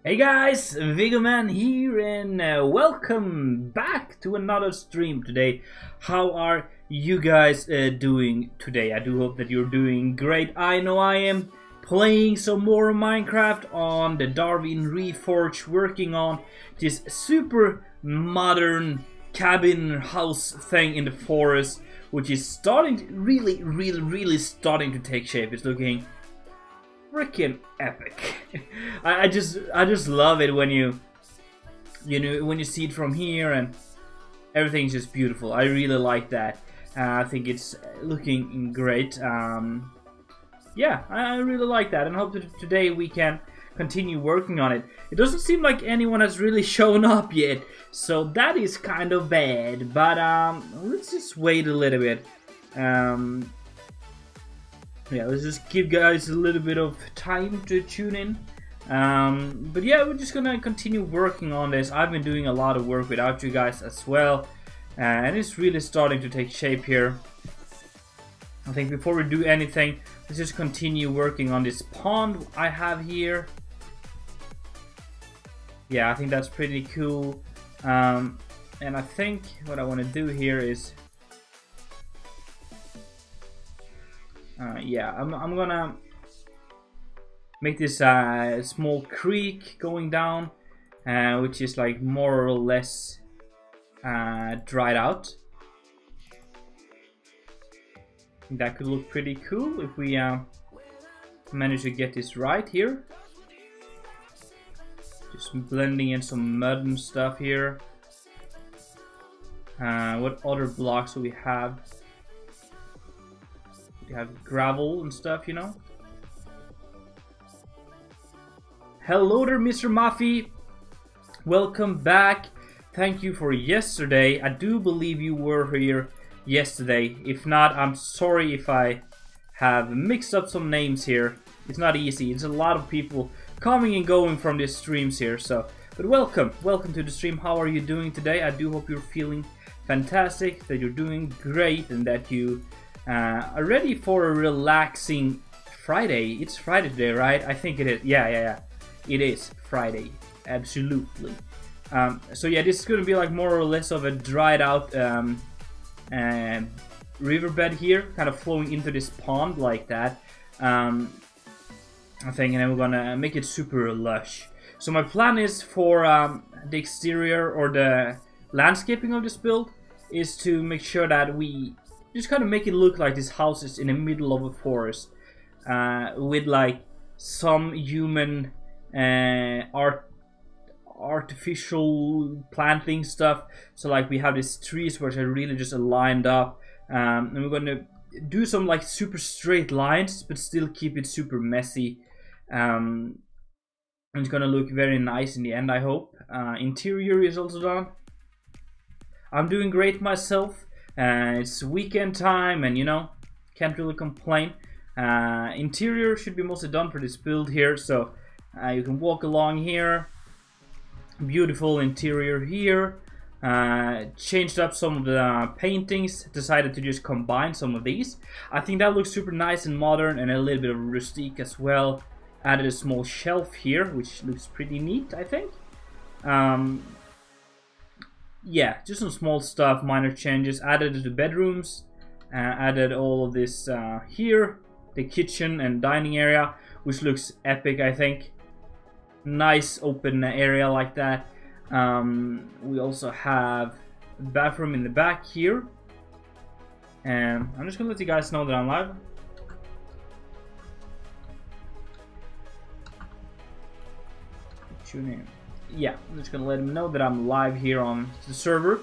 Hey guys, Vigoman here and welcome back to another stream today. How are you guys doing today? I do hope that you're doing great. I know I am playing some more Minecraft on the Darwin Reforged, working on this super modern cabin house thing in the forest, which is starting to really starting to take shape. It's looking freaking epic. I just love it when you when you see it from here and everything's just beautiful. I really like that. I think it's looking great. Yeah, I really like that, and hope that today we can continue working on it. It doesn't seem like anyone has really shown up yet, so that is kind of bad. But let's just wait a little bit. Yeah, let's just give guys a little bit of time to tune in. But yeah, we're just gonna continue working on this. I've been doing a lot of work without you guys as well, and it's really starting to take shape here. I think before we do anything, let's just continue working on this pond I have here. Yeah, I think that's pretty cool. And I think what I want to do here is yeah, I'm gonna make this small creek going down, which is like more or less dried out. I think that could look pretty cool if we manage to get this right here. Just blending in some mud and stuff here. What other blocks do we have? We have gravel and stuff, you know. Hello there, Mr. Muffy. Welcome back. Thank you for yesterday. I do believe you were here yesterday. If not, I'm sorry if I have mixed up some names here. It's not easy. It's a lot of people coming and going from these streams here. So, but welcome to the stream. How are you doing today? I do hope you're feeling fantastic, that you're doing great, and that you are ready for a relaxing Friday. It's Friday today, right? I think it is. Yeah. It is Friday. Absolutely. So yeah, this is going to be like more or less of a dried out riverbed here, kind of flowing into this pond like that. I think, and then we're gonna make it super lush. So my plan is for the exterior or the landscaping of this build is to make sure that we just kind of make it look like this house is in the middle of a forest, with like some human artificial planting stuff. So like we have these trees which are really just lined up, and we're gonna do some like super straight lines but still keep it super messy. And it's gonna look very nice in the end, I hope. Interior is also done. I'm doing great myself. It's weekend time, and you know, can't really complain. Interior should be mostly done for this build here, so you can walk along here. Beautiful interior here. Changed up some of the paintings, decided to just combine some of these. I think that looks super nice and modern, and a little bit of rustic as well. Added a small shelf here, which looks pretty neat, I think. Yeah, just some small stuff, minor changes. Added the bedrooms, added all of this here, the kitchen and dining area, which looks epic, I think. Nice open area like that. We also have a bathroom in the back here. And I'm just gonna let you guys know that I'm live. Tune in. Yeah, I'm just gonna let them know that I'm live here on the server.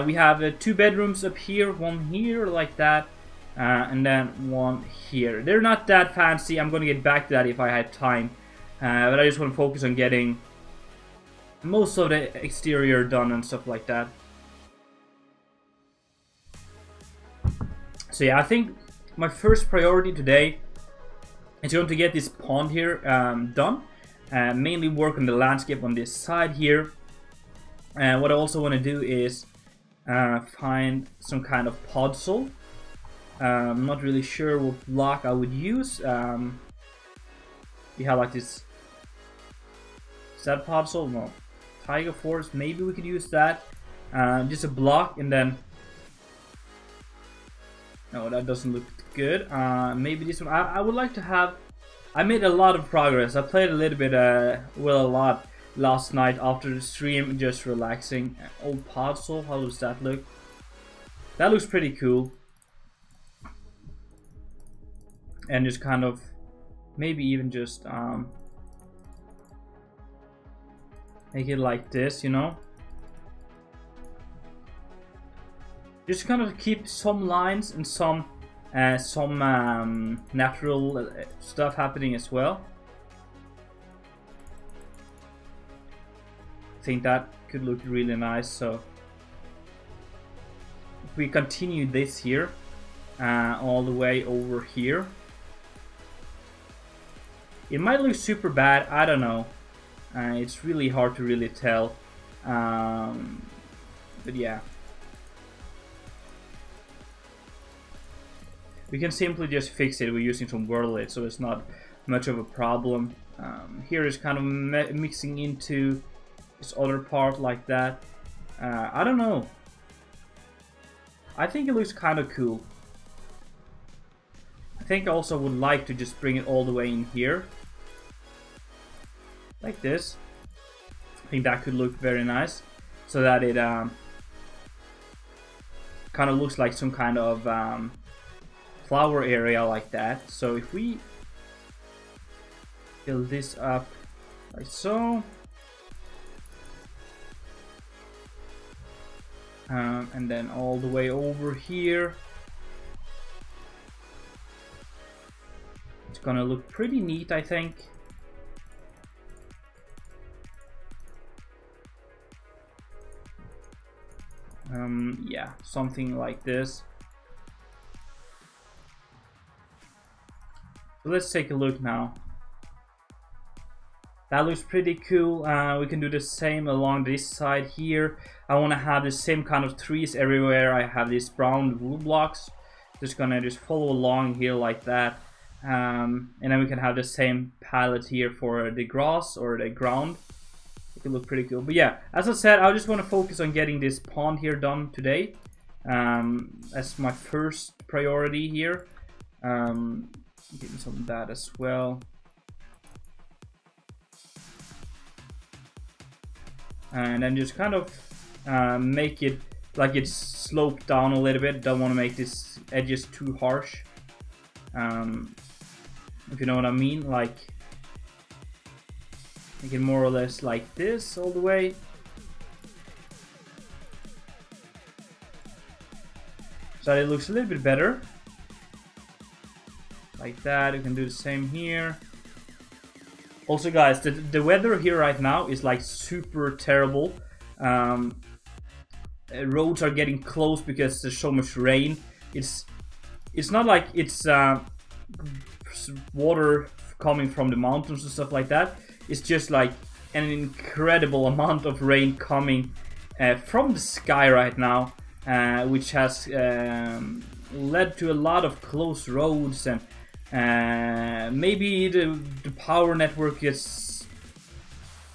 We have 2 bedrooms up here, one here like that, and then one here. They're not that fancy. I'm gonna get back to that if I had time, but I just want to focus on getting most of the exterior done and stuff like that. So yeah, I think my first priority today is going to get this pond here done. Mainly work on the landscape on this side here. And what I also want to do is find some kind of podzol. I'm not really sure what block I would use. We have like this Is that possible? No. Tiger Force, maybe we could use that. Just a block and then... No, that doesn't look good. Maybe this one. I would like to have... I made a lot of progress. I played a little bit, well, a lot last night after the stream, just relaxing. Old puzzle, how does that look? That looks pretty cool. And just kind of, maybe even just make it like this, you know? Just kind of keep some lines and some natural stuff happening as well. I think that could look really nice. So if we continue this here all the way over here, it might look super bad, I don't know. It's really hard to really tell. But yeah. We can simply just fix it. We're using some wordlet, so it's not much of a problem. Here is kind of mixing into this other part like that. I don't know. I think it looks kind of cool. I think I also would like to just bring it all the way in here. Like this. I think that could look very nice. So that it kind of looks like some kind of flower area like that. So if we build this up like so, and then all the way over here, it's gonna look pretty neat, I think. Yeah, something like this. So let's take a look now. That looks pretty cool. We can do the same along this side here. I want to have the same kind of trees everywhere. I have these brown wood blocks. Just gonna just follow along here like that. And then we can have the same palette here for the grass or the ground. It could look pretty cool. But yeah, as I said, I just want to focus on getting this pond here done today. That's my first priority here. Getting some of that as well. And then just kind of make it like it's sloped down a little bit. Don't want to make this edges too harsh. If you know what I mean, like make it more or less like this all the way. So it looks a little bit better. Like that. You can do the same here. Also guys, the weather here right now is like super terrible. Roads are getting closed because there's so much rain. It's not like it's water coming from the mountains and stuff like that. It's just like an incredible amount of rain coming from the sky right now, which has led to a lot of closed roads, and maybe the power network gets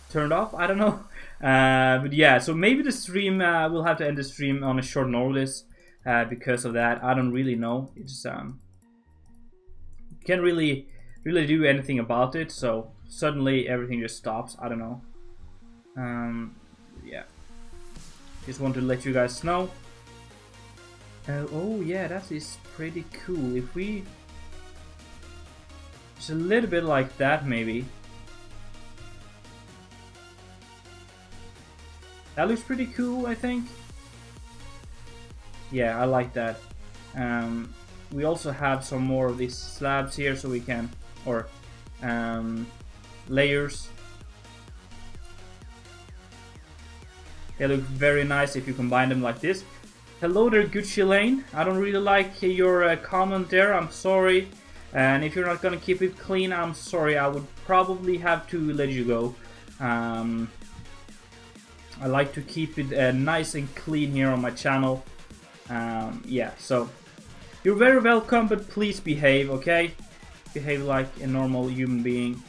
turned off, I don't know. But yeah, so maybe the stream, we'll have to end the stream on a short notice because of that. I don't really know. It's can't really do anything about it, so suddenly everything just stops. I don't know. Yeah, just want to let you guys know. Oh yeah, that is pretty cool. If we just a little bit like that, maybe. That looks pretty cool, I think. Yeah, I like that. We also have some more of these slabs here, so we can, or layers. They look very nice if you combine them like this. Hello there, Gucci Lane. I don't really like your comment there. I'm sorry. And if you're not gonna keep it clean, I'm sorry. I would probably have to let you go. I like to keep it nice and clean here on my channel. Yeah, so you're very welcome, but please behave, okay? Behave like a normal human being.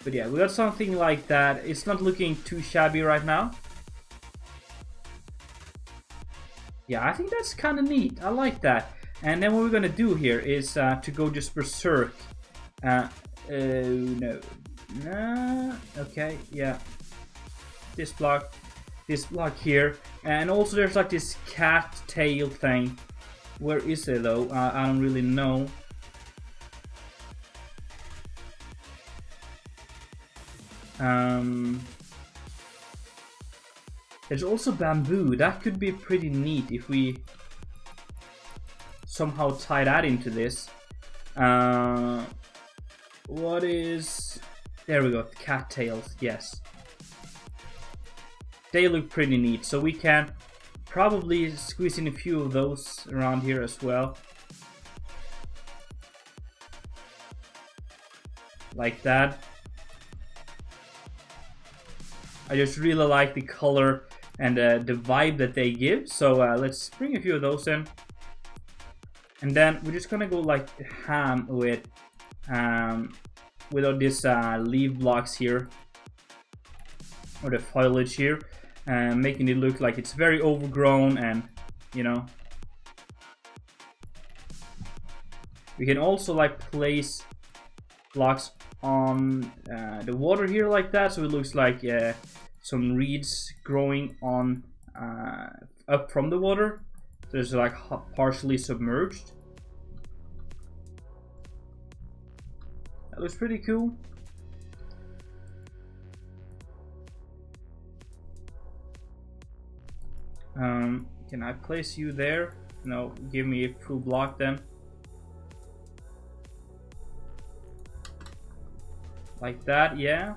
But yeah, we got something like that. It's not looking too shabby right now. Yeah, I think that's kind of neat. I like that. And then what we're gonna do here is to go just berserk. No. Okay, yeah. This block here. And also there's like this cat tail thing. Where is it though? I don't really know. There's also bamboo. That could be pretty neat if we somehow tie that into this. What is... There we go, cattails, yes. They look pretty neat, so we can probably squeeze in a few of those around here as well. Like that. I just really like the color and the vibe that they give, so let's bring a few of those in. And then we're just gonna go like ham with all these leaf blocks here, or the foliage here, making it look like it's very overgrown, and you know, we can also like place blocks on the water here like that, so it looks like some reeds growing on up from the water. There's like partially submerged. That looks pretty cool. Can I place you there? No, give me a full block then. Like that, yeah.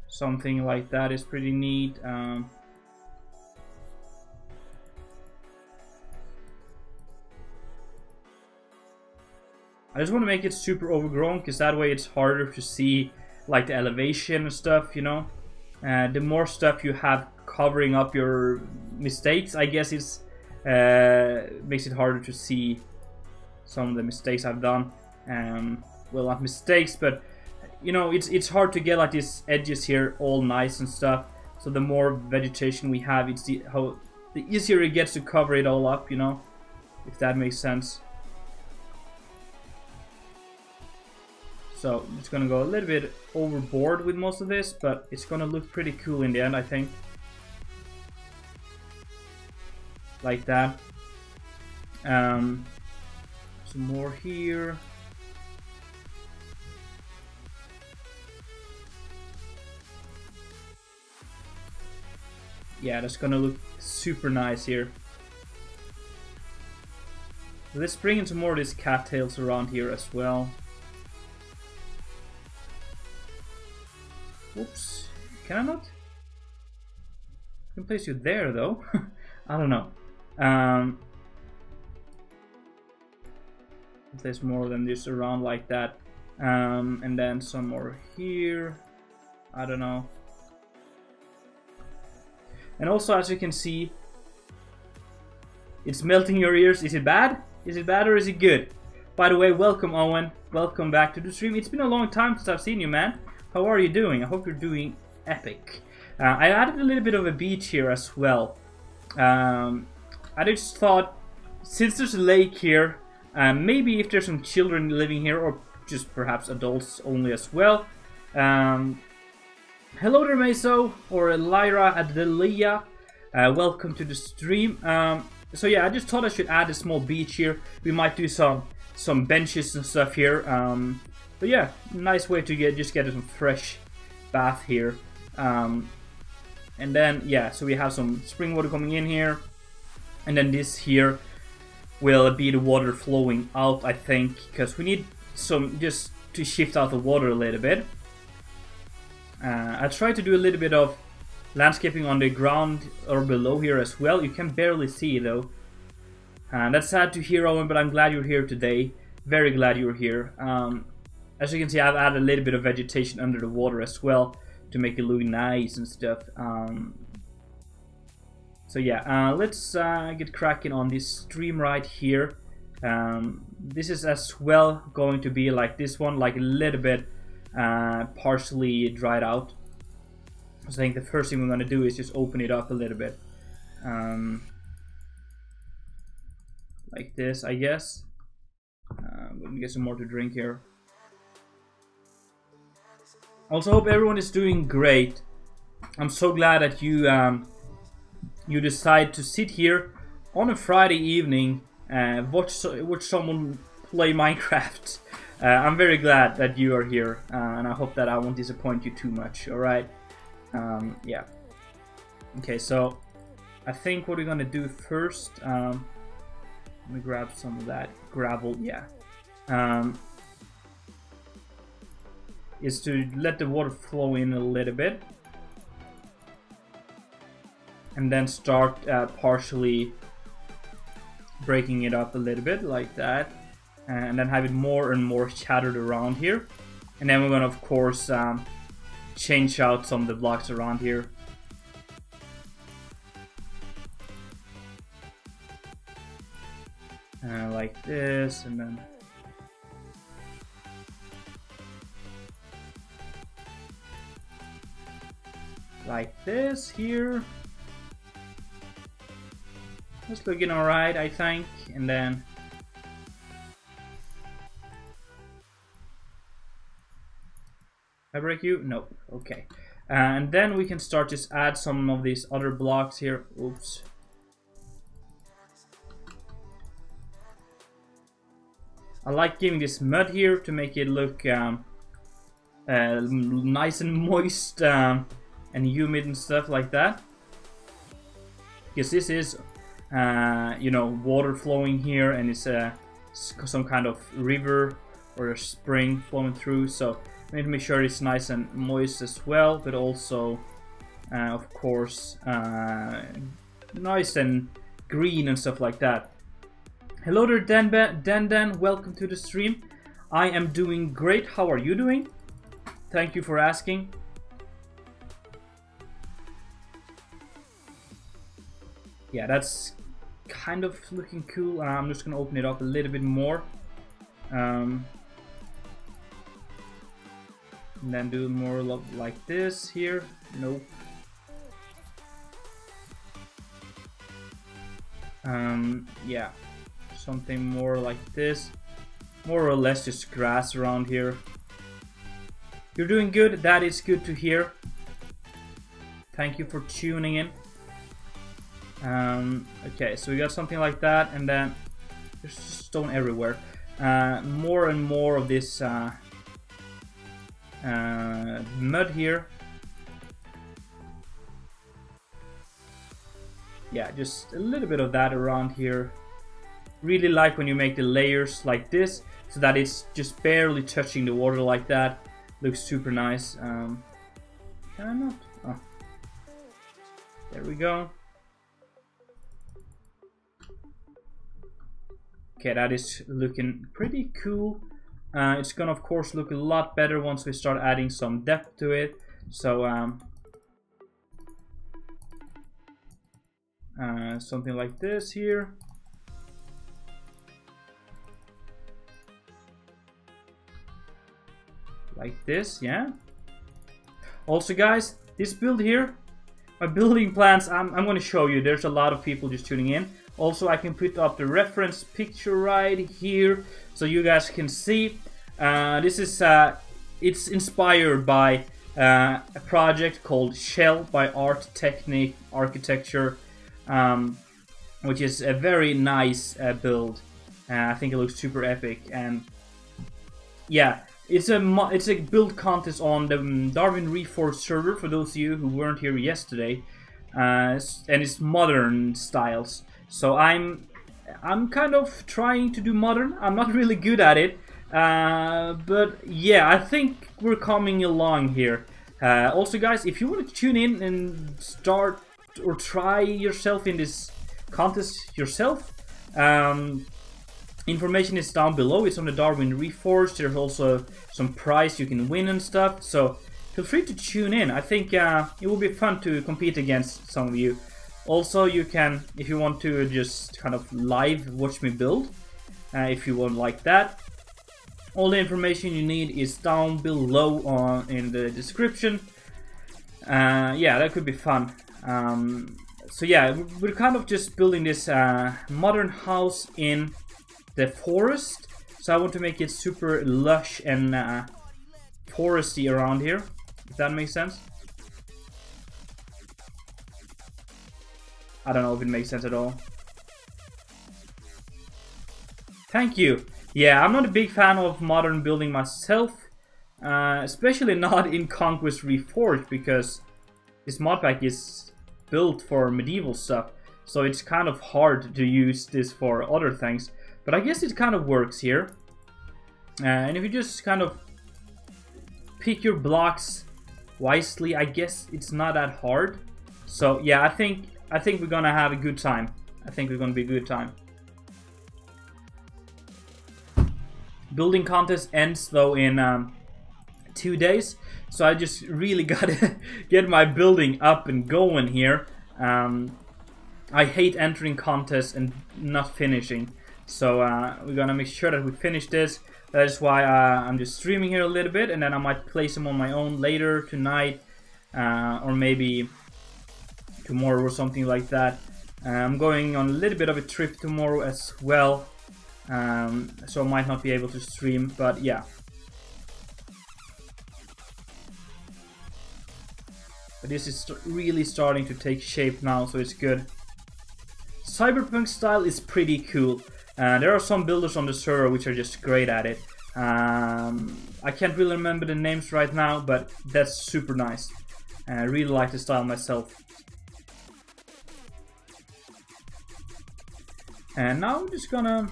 Something like that is pretty neat. I just want to make it super overgrown, because that way it's harder to see like the elevation and stuff, you know. The more stuff you have covering up your mistakes, I guess it's makes it harder to see some of the mistakes I've done. Well, not mistakes, but you know, it's hard to get like these edges here all nice and stuff. So the more vegetation we have, it's the easier it gets to cover it all up, you know, if that makes sense. So I'm just gonna go a little bit overboard with most of this, but it's gonna look pretty cool in the end, I think. Like that. Some more here. Yeah, that's gonna look super nice here. Let's bring in some more of these cattails around here as well. Oops, can I not? I can place you there though. I don't know. If there's more than this around like that. And then some more here. I don't know. And also, as you can see, it's melting your ears. Is it bad? Is it bad or is it good? By the way, welcome Owen. Welcome back to the stream. It's been a long time since I've seen you, man. How are you doing? I hope you're doing epic. I added a little bit of a beach here as well. I just thought, since there's a lake here, maybe if there's some children living here, or just perhaps adults only as well. Hello there, Meso, or Lyra Adelia. Welcome to the stream. So yeah, I just thought I should add a small beach here. We might do some benches and stuff here. But yeah, nice way to get some fresh bath here. And then yeah, so we have some spring water coming in here, and then this here will be the water flowing out, I think, because we need some just to shift out the water a little bit. I tried to do a little bit of landscaping on the ground or below here as well. You can barely see though. That's sad to hear, Owen, but I'm glad you're here today. Very glad you're here. As you can see, I've added a little bit of vegetation under the water as well to make it look nice and stuff. So So yeah, let's get cracking on this stream right here. This is as well going to be like this one, like a little bit partially dried out. So I think the first thing we're going to do is just open it up a little bit. Like this, I guess. Let me get some more to drink here. Also hope everyone is doing great. I'm so glad that you you decide to sit here on a Friday evening and watch someone play Minecraft. I'm very glad that you are here, and I hope that I won't disappoint you too much. All right. Yeah. Okay, so I think what we're gonna do first, let me grab some of that gravel. Yeah. Is to let the water flow in a little bit, and then start partially breaking it up a little bit like that, and then have it more and more scattered around here. And then we're gonna, of course, change out some of the blocks around here. Like this, and then like this here. It's looking alright, I think. And then I break you? No. Okay. And then we can start just add some of these other blocks here. Oops. I like giving this mud here to make it look nice and moist and humid and stuff like that. Because this is, you know, water flowing here, and it's some kind of river or a spring flowing through. So I need to make sure it's nice and moist as well, but also, of course, nice and green and stuff like that. Hello there, Dan, welcome to the stream. I am doing great. How are you doing? Thank you for asking. Yeah, that's kind of looking cool. I'm just gonna open it up a little bit more. And then do more like this here. Nope. Yeah. Something more like this. More or less just grass around here. You're doing good. That is good to hear. Thank you for tuning in. Okay, so we got something like that, and then there's stone everywhere. More and more of this mud here. Yeah, just a little bit of that around here. Really like when you make the layers like this, so that it's just barely touching the water like that. Looks super nice. Can I not? Oh. There we go. Okay, that is looking pretty cool. It's gonna, of course, look a lot better once we start adding some depth to it. So something like this here. Like this, yeah. Also, guys, this build here, my building plans, I'm going to show you. There's a lot of people just tuning in. Also, I can put up the reference picture right here, so you guys can see. This is it's inspired by a project called Shell by Art Technique Architecture, which is a very nice build. I think it looks super epic, and yeah. It's a build contest on the Darwin Reforged server, for those of you who weren't here yesterday, and it's modern styles. So I'm kind of trying to do modern. I'm not really good at it, but yeah, I think we're coming along here. Also, guys, if you want to tune in and start or try yourself in this contest yourself, information is down below. It's on the Darwin Reforged. There's also some prize you can win and stuff. So feel free to tune in. I think it will be fun to compete against some of you. Also, you can, if you want to just kind of live watch me build, if you want like that. All the information you need is down below in the description. Yeah, that could be fun. So yeah, we're kind of just building this modern house in the forest. So I want to make it super lush and foresty around here, if that makes sense. I don't know if it makes sense at all. Thank you. Yeah, I'm not a big fan of modern building myself, especially not in Conquest Reforged, because this mod pack is built for medieval stuff, so it's kind of hard to use this for other things. But I guess it kind of works here. And if you just kind of pick your blocks wisely, I guess it's not that hard. So yeah, I think we're gonna have a good time. I think we're gonna be a good time. Building contest ends though in 2 days, so I just really gotta get my building up and going here. I hate entering contests and not finishing, so we're gonna make sure that we finish this. That is why I'm just streaming here a little bit, and then I might play some on my own later tonight, or maybe tomorrow or something like that. I'm going on a little bit of a trip tomorrow as well, so I might not be able to stream, but yeah. But this is really starting to take shape now, so it's good. Cyberpunk style is pretty cool. There are some builders on the server which are just great at it. I can't really remember the names right now, but that's super nice. I really like the style myself. And now I'm just gonna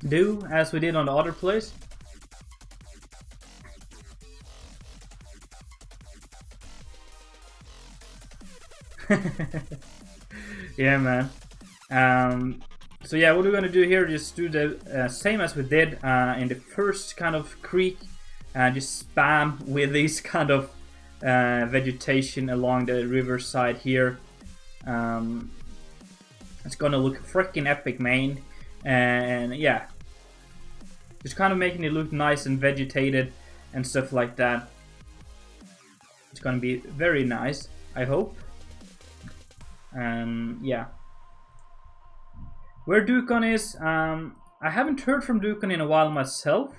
do as we did on the other place. Yeah, man. So yeah, what we're gonna do here is just do the same as we did in the first kind of creek, and just spam with this kind of vegetation along the riverside here. It's gonna look freaking epic, man. And yeah, just kind of making it look nice and vegetated and stuff like that. It's gonna be very nice, I hope. Yeah. Where Dakr is, I haven't heard from Dakr in a while myself,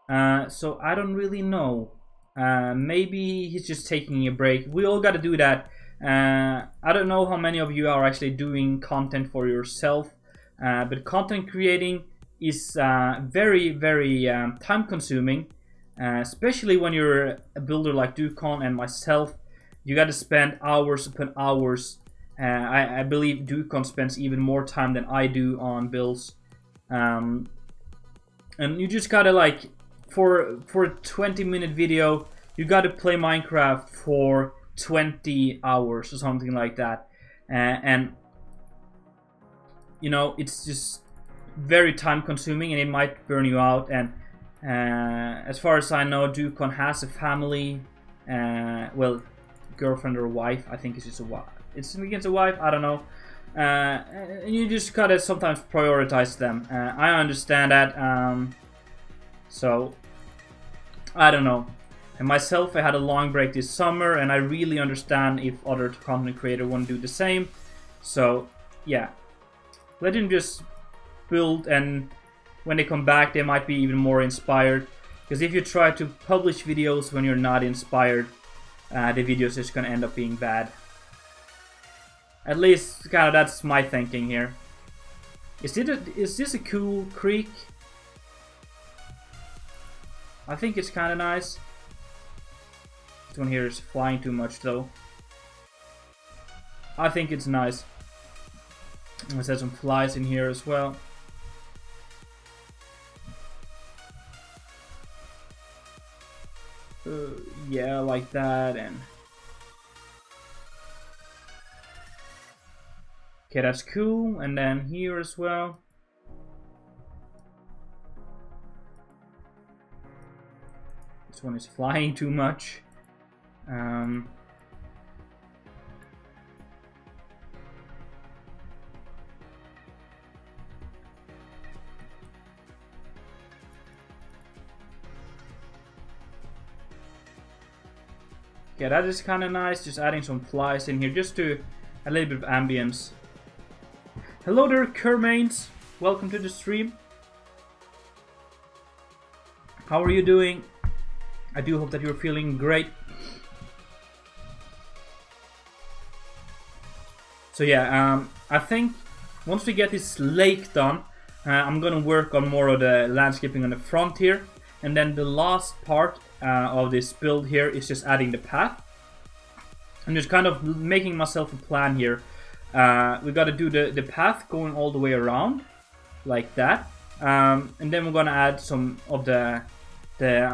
so I don't really know. Maybe he's just taking a break. We all gotta do that. I don't know how many of you are actually doing content for yourself, but content creating is very, very time consuming, especially when you're a builder like Dakr and myself. You gotta spend hours upon hours. I believe Dakr spends even more time than I do on builds, and you just gotta, like, for a 20-minute video, you gotta play Minecraft for 20 hours or something like that, and you know, it's just very time consuming and it might burn you out. And as far as I know, Dakr has a family, well, girlfriend or wife. I think it's just a wife. It's against a wife, I don't know. You just gotta sometimes prioritize them. I understand that. So I don't know. And myself, I had a long break this summer, and I really understand if other content creators want to do the same. So yeah, let them just build, and when they come back, they might be even more inspired. Because if you try to publish videos when you're not inspired, the videos just gonna end up being bad. At least, kind of, that's my thinking here. Is this a cool creek? I think it's kind of nice. This one here is flying too much, though. I think it's nice. Let's have some flies in here as well. Yeah, like that. And okay, that's cool. And then here as well. This one is flying too much. Yeah, that is kind of nice. Just adding some flies in here just to a little bit of ambience. Hello there, Kermains. Welcome to the stream. How are you doing? I do hope that you're feeling great. So yeah, I think once we get this lake done, I'm gonna work on more of the landscaping on the front here. And then the last part of this build here is just adding the path. I'm just kind of making myself a plan here. We gotta do the path going all the way around, like that. And then we're gonna add some of the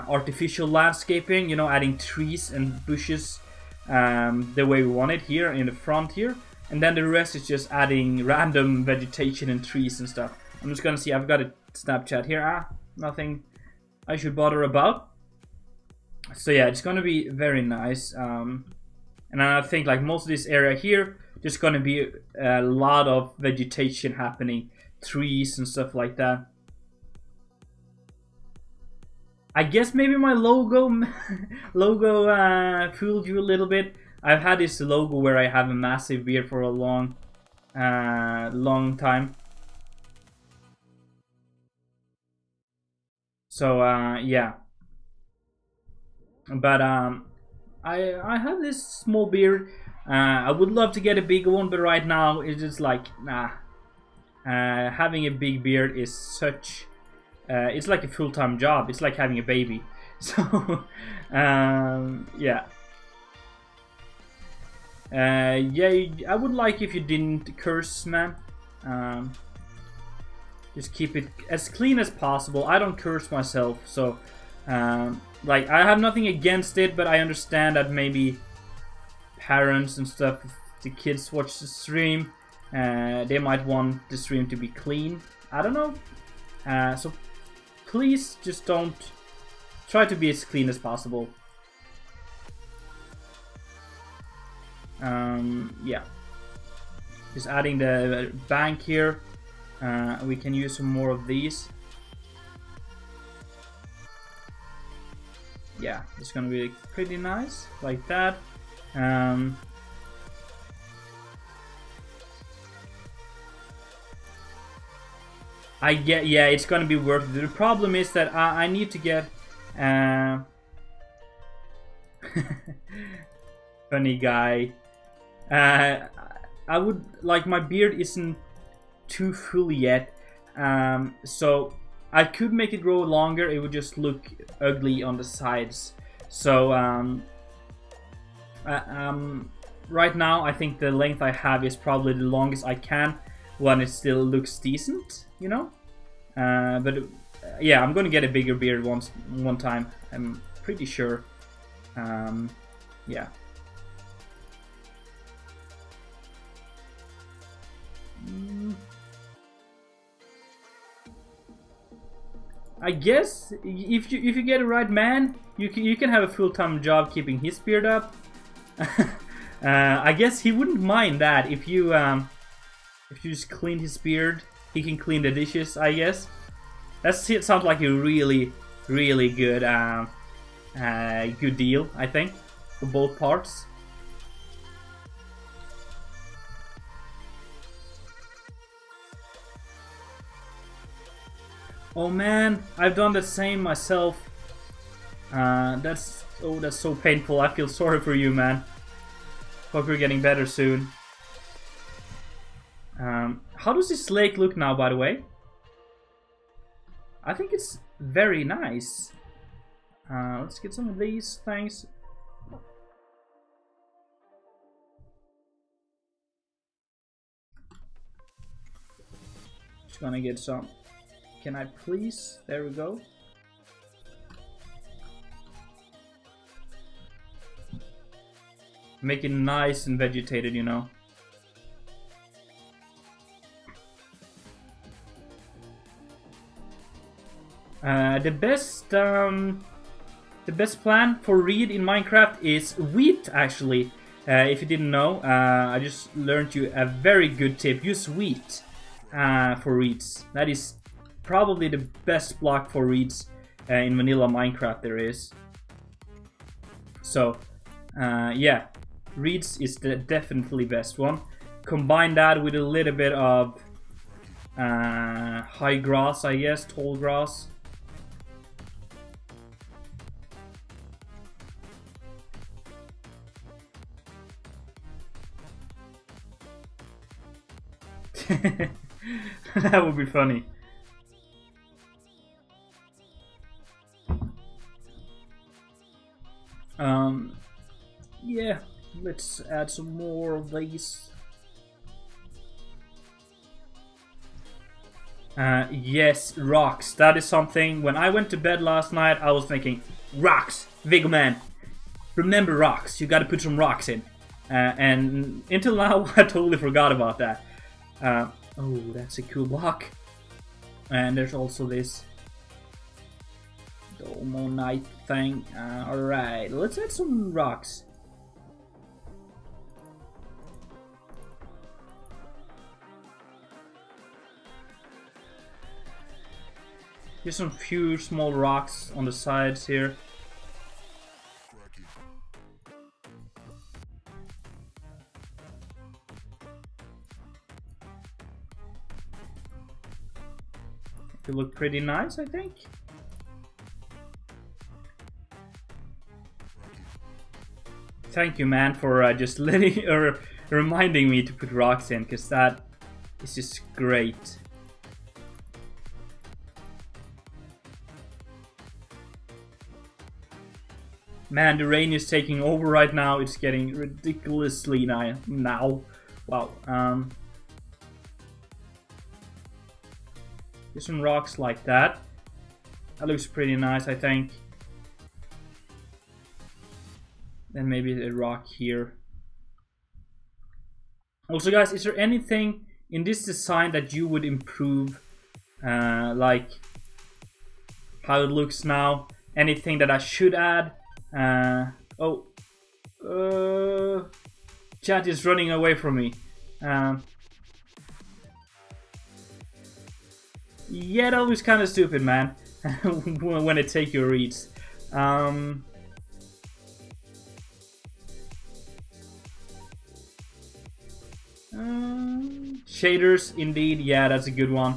artificial landscaping, you know, adding trees and bushes the way we want it here in the front here. And then the rest is just adding random vegetation and trees and stuff. I'm just gonna see, I've got a Snapchat here. Nothing I should bother about. So yeah, it's gonna be very nice. And I think like most of this area here, just gonna be a lot of vegetation happening, trees and stuff like that. I guess maybe my logo fooled you a little bit. I've had this logo where I have a massive beard for a long time. So yeah, but I have this small beard. I would love to get a bigger one, but right now it's just like nah. Having a big beard is such it's like a full-time job. It's like having a baby. So yeah. Yeah, I would like if you didn't curse, man. Just keep it as clean as possible. I don't curse myself, so like I have nothing against it, but I understand that maybe parents and stuff, if the kids watch the stream, they might want the stream to be clean. I don't know. So please just don't try to be as clean as possible. Yeah, just adding the bank here. We can use some more of these. Yeah, it's gonna be pretty nice like that. Yeah, it's gonna be worth it. The problem is that I need to get funny guy. I would like, my beard isn't too full yet, so I could make it grow longer. It would just look ugly on the sides. So right now I think the length I have is probably the longest I can when it still looks decent, you know. But yeah, I'm gonna get a bigger beard one time, I'm pretty sure. Yeah. I guess if you get a right man, you can have a full-time job keeping his beard up. I guess he wouldn't mind that if you just clean his beard. He can clean the dishes, I guess. That sounds like a really good good deal, I think, for both parts. Oh man, I've done the same myself. That's so painful. I feel sorry for you, man. Hope you're getting better soon. How does this lake look now, by the way? I think it's very nice. Let's get some of these things. Just gonna get some. Can I please? There we go. Make it nice and vegetated, you know. The best plan for reed in Minecraft is wheat, actually. If you didn't know, I just learned you a very good tip. Use wheat for reeds. That is probably the best block for reeds in vanilla Minecraft there is. So Yeah, reeds is the definitely best one. Combine that with a little bit of high grass, I guess, tall grass. That would be funny. Yeah, let's add some more of these. Yes, rocks. That is something. When I went to bed last night, I was thinking, rocks, Viggo man. Remember rocks. You got to put some rocks in. And until now, I totally forgot about that. Oh, that's a cool block. And there's also this Domo Knight thing. Alright, let's add some rocks. Here's some few small rocks on the sides here. They look pretty nice, I think. Thank you, man, for just letting or reminding me to put rocks in, because that is just great. Man, the rain is taking over right now. It's getting ridiculously now. Wow. There's some rocks like that. That looks pretty nice, I think. Then maybe a rock here. Also, guys, is there anything in this design that you would improve? Like how it looks now? Anything that I should add? Chat is running away from me. Yeah, that was kind of stupid, man. When it take your reads. Shaders, indeed. Yeah, that's a good one.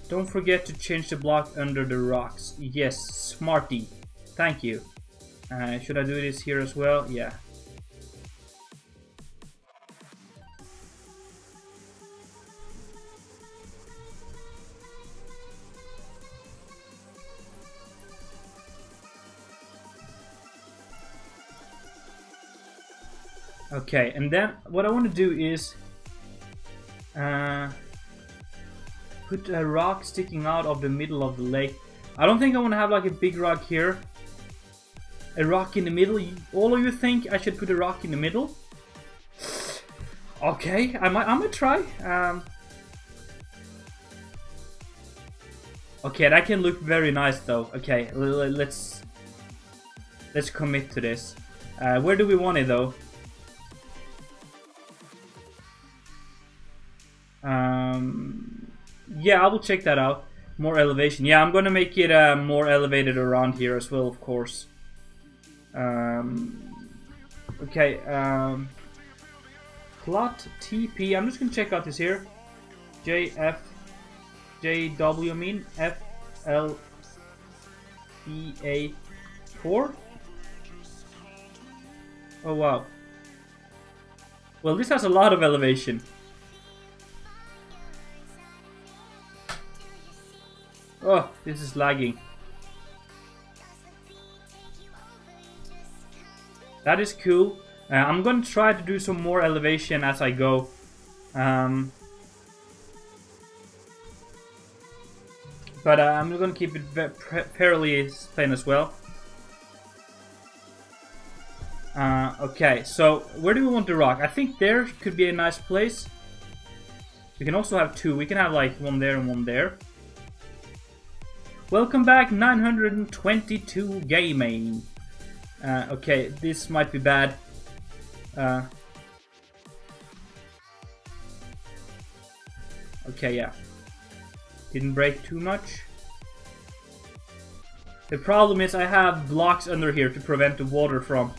Don't forget to change the block under the rocks. Yes, smarty. Thank you. Should I do this here as well? Yeah. Okay, and then what I want to do is put a rock sticking out of the middle of the lake. I don't think I want to have like a big rock here. A rock in the middle. All of you think I should put a rock in the middle? Okay, I might try. Okay, that can look very nice though. Okay, let's commit to this. Where do we want it though? Yeah, I will check that out. More elevation. Yeah, I'm gonna make it more elevated around here as well, of course. Okay. Plot TP. I'm just gonna check out this here. JW. I mean FLEA4. Oh wow. Well, this has a lot of elevation. Oh, this is lagging. That is cool. I'm going to try to do some more elevation as I go. But I'm going to keep it fairly plain as well. Okay, so where do we want the rock? I think there could be a nice place. We can also have two. We can have like one there and one there. Welcome back, 922 gaming. Okay, this might be bad. Okay, yeah. Didn't break too much. The problem is I have blocks under here to prevent the water from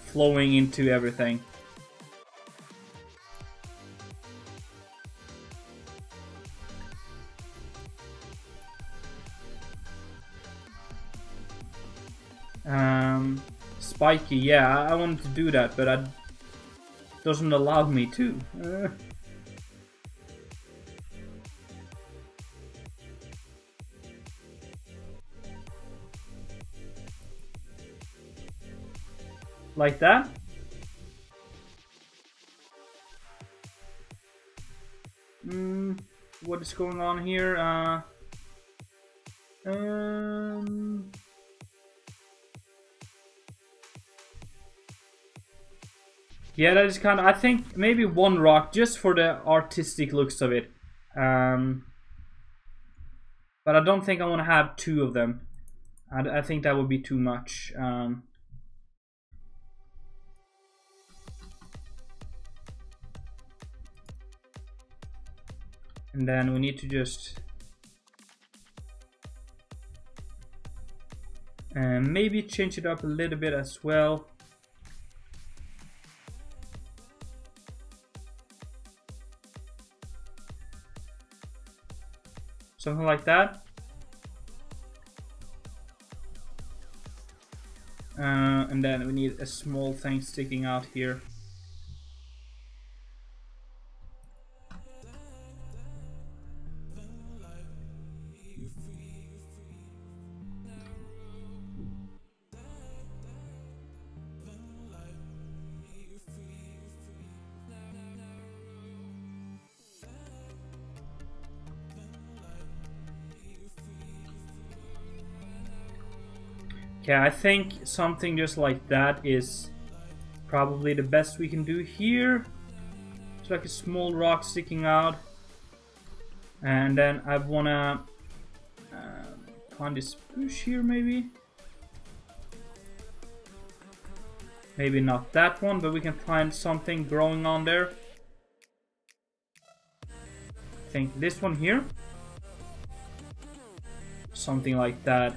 flowing into everything. Spiky, yeah, I wanted to do that, but it doesn't allow me to. Like that. What is going on here? Yeah, that is kind of, I think maybe one rock just for the artistic looks of it. But I don't think I want to have two of them. I think that would be too much. And then we need to just maybe change it up a little bit as well. Something like that. And then we need a small thing sticking out here. Yeah, I think something just like that is probably the best we can do here. It's like a small rock sticking out. And then I wanna find this bush here maybe. Maybe not that one, but we can find something growing on there. I think this one here. Something like that.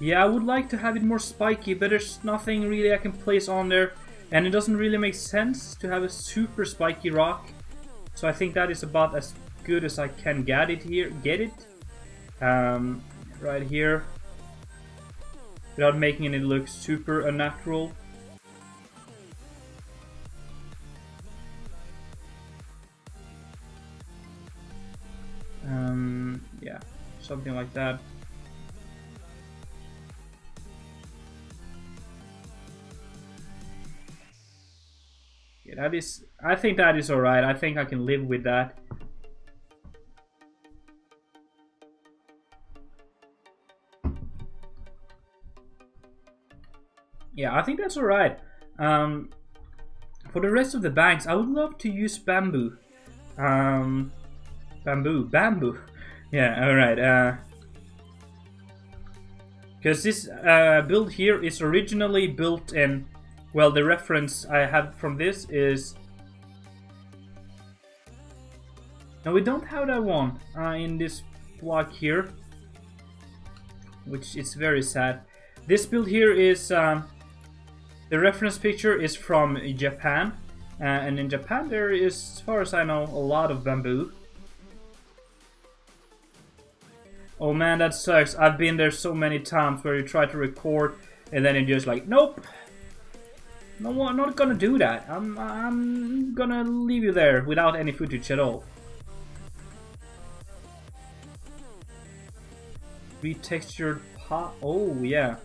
Yeah, I would like to have it more spiky, but there's nothing really I can place on there. And it doesn't really make sense to have a super spiky rock. So I think that is about as good as I can get it here. Right here. Without making it look super unnatural. Yeah, something like that. Yeah, that is, I think that is alright. I think I can live with that. Yeah, I think that's alright. For the rest of the banks, I would love to use bamboo. Bamboo. Yeah, alright. Because this build here is originally built in, well, the reference I have from this is... No, we don't have that one in this block here. Which is very sad. This build here is... the reference picture is from Japan. And in Japan there is, as far as I know, a lot of bamboo. Oh man, that sucks. I've been there so many times where you try to record and then you're just like, nope. No, I'm not gonna do that. I'm gonna leave you there without any footage at all. Retextured pot. Oh yeah.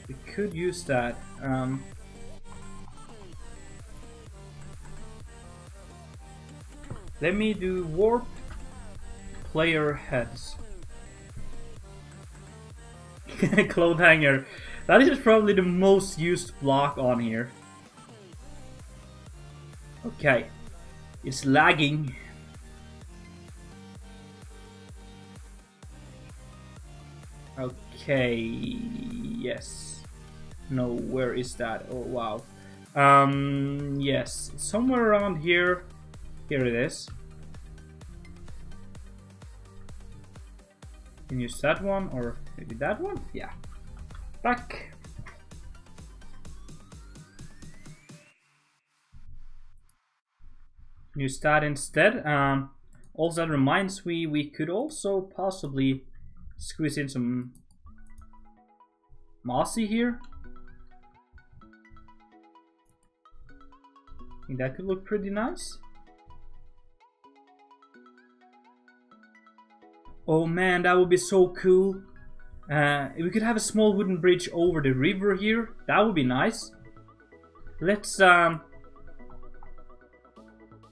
We could use that. Let me do warp player heads. Cloth hanger. That is probably the most used block on here. Okay. It's lagging. Okay. Yes. No, where is that? Oh wow. Yes, somewhere around here. Here it is. Can use that one or maybe that one? Yeah. Back. Use that instead. Also, that reminds me, we could also possibly squeeze in some mossy here. I think that could look pretty nice. Oh man, that would be so cool. We could have a small wooden bridge over the river here. That would be nice. Let's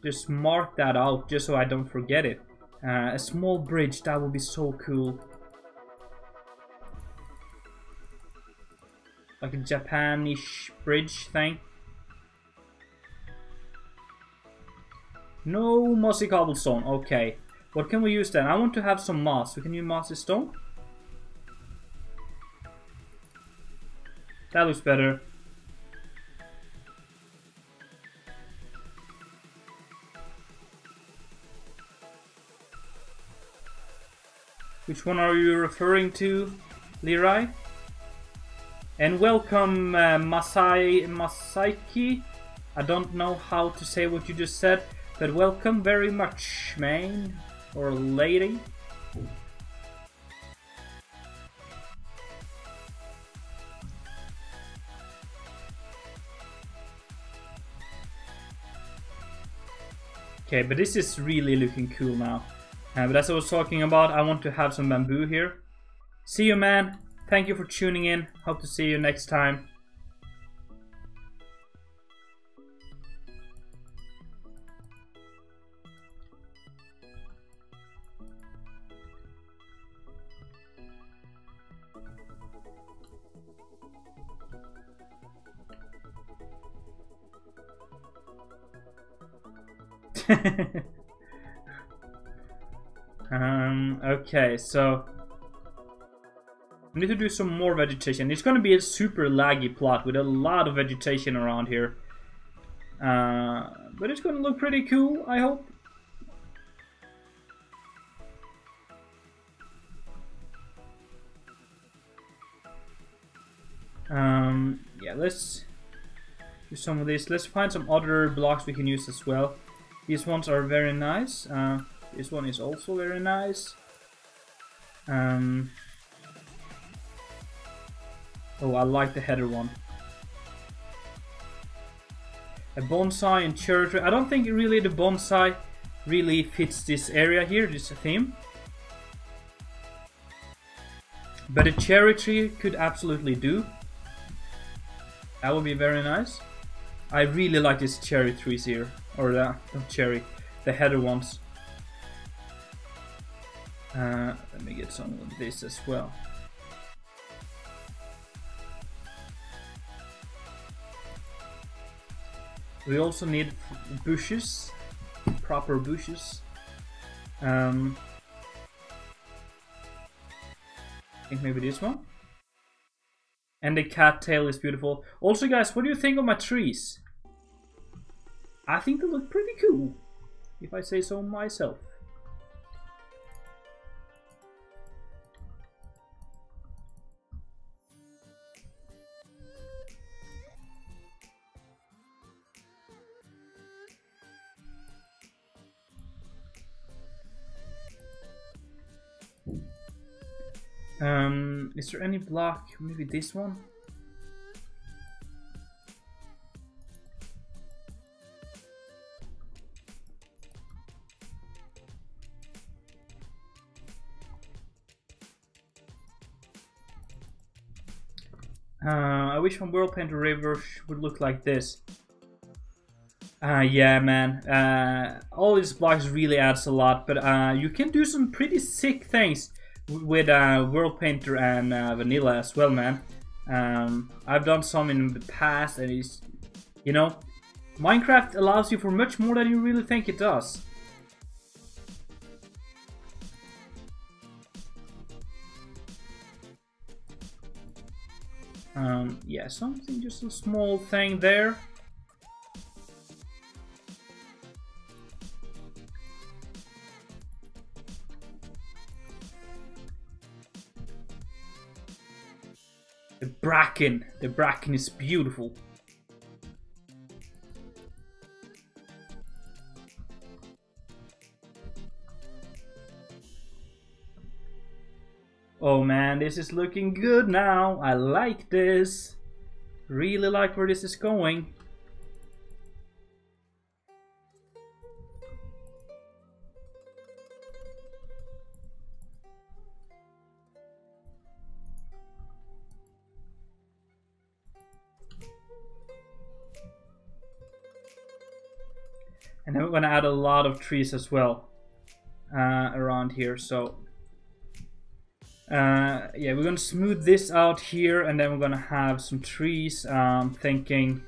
just mark that out just so I don't forget it. A small bridge, that would be so cool. Like a Japanish bridge thing. No mossy cobblestone, okay. What can we use then? I want to have some moss. We can use mossy stone. That looks better. Which one are you referring to, Leroy? And welcome, Masaiki. I don't know how to say what you just said, but welcome very much, man or lady. Okay, but this is really looking cool now. But as I was talking about, I want to have some bamboo here. See you, man. Thank you for tuning in. Hope to see you next time. Okay, so I need to do some more vegetation. It's gonna be a super laggy plot with a lot of vegetation around here. But it's gonna look pretty cool, I hope. Yeah, let's do some of this. Let's find some other blocks we can use as well. These ones are very nice. This one is also very nice. Oh, I like the header one. A bonsai and cherry tree. I don't think really the bonsai really fits this area here, this theme. But a cherry tree could absolutely do. That would be very nice. I really like these cherry trees here. Or the, not cherry, the header ones. Let me get some of this as well. We also need bushes, proper bushes. I think maybe this one. And the cattail is beautiful. Also, guys, what do you think of my trees? I think they look pretty cool, if I say so myself. Is there any block? Maybe this one? I wish my world painter river would look like this. Yeah, man. All these blocks really adds a lot, but you can do some pretty sick things with World Painter and Vanilla as well, man. I've done some in the past, and it's, you know, Minecraft allows you for much more than you really think it does. Yeah, something, just a small thing there. The bracken. The bracken is beautiful. Oh man, this is looking good now. I like this. Really like where this is going. And then we're gonna add a lot of trees as well around here. So yeah, we're gonna smooth this out here, and then we're gonna have some trees. Thinking,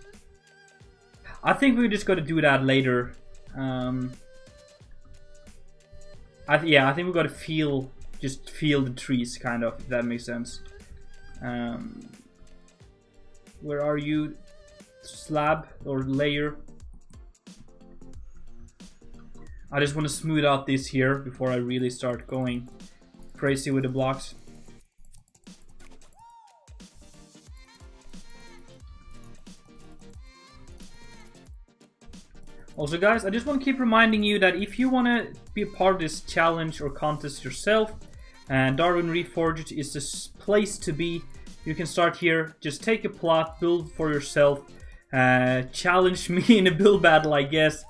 I think we're just gonna do that later. Yeah, I think we gotta just feel the trees, kind of, if that makes sense. Where are you, slab or layer? I just want to smooth out this here before I really start going crazy with the blocks. Also guys, I just want to keep reminding you that if you want to be a part of this challenge or contest yourself, and Darwin Reforged is the place to be. You can start here, just take a plot, build for yourself, challenge me in a build battle, I guess.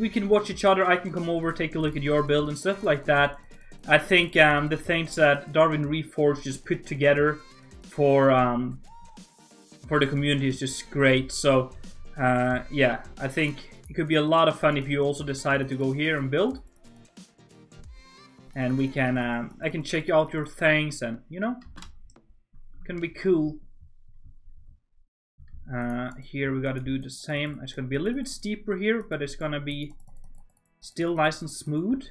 We can watch each other, I can come over, take a look at your build and stuff like that. I think the things that Darwin Reforged just put together for the community is just great. So yeah, I think it could be a lot of fun if you also decided to go here and build. And we can, I can check out your things, and you know, it can be cool. Here we gotta do the same. It's gonna be a little bit steeper here, but it's gonna be still nice and smooth.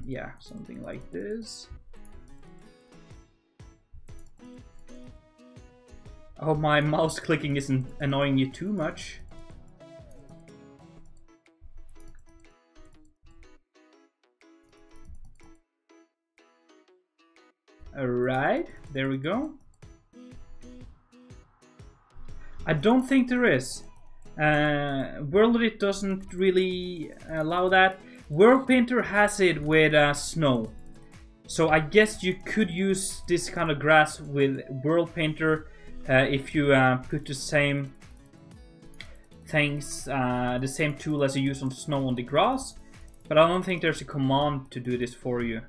Yeah, something like this. I hope my mouse clicking isn't annoying you too much. Alright, there we go. I don't think there is. World Edit doesn't really allow that. World Painter has it with snow. So I guess you could use this kind of grass with World Painter if you put the same things, the same tool as you use on snow on the grass. But I don't think there's a command to do this for you.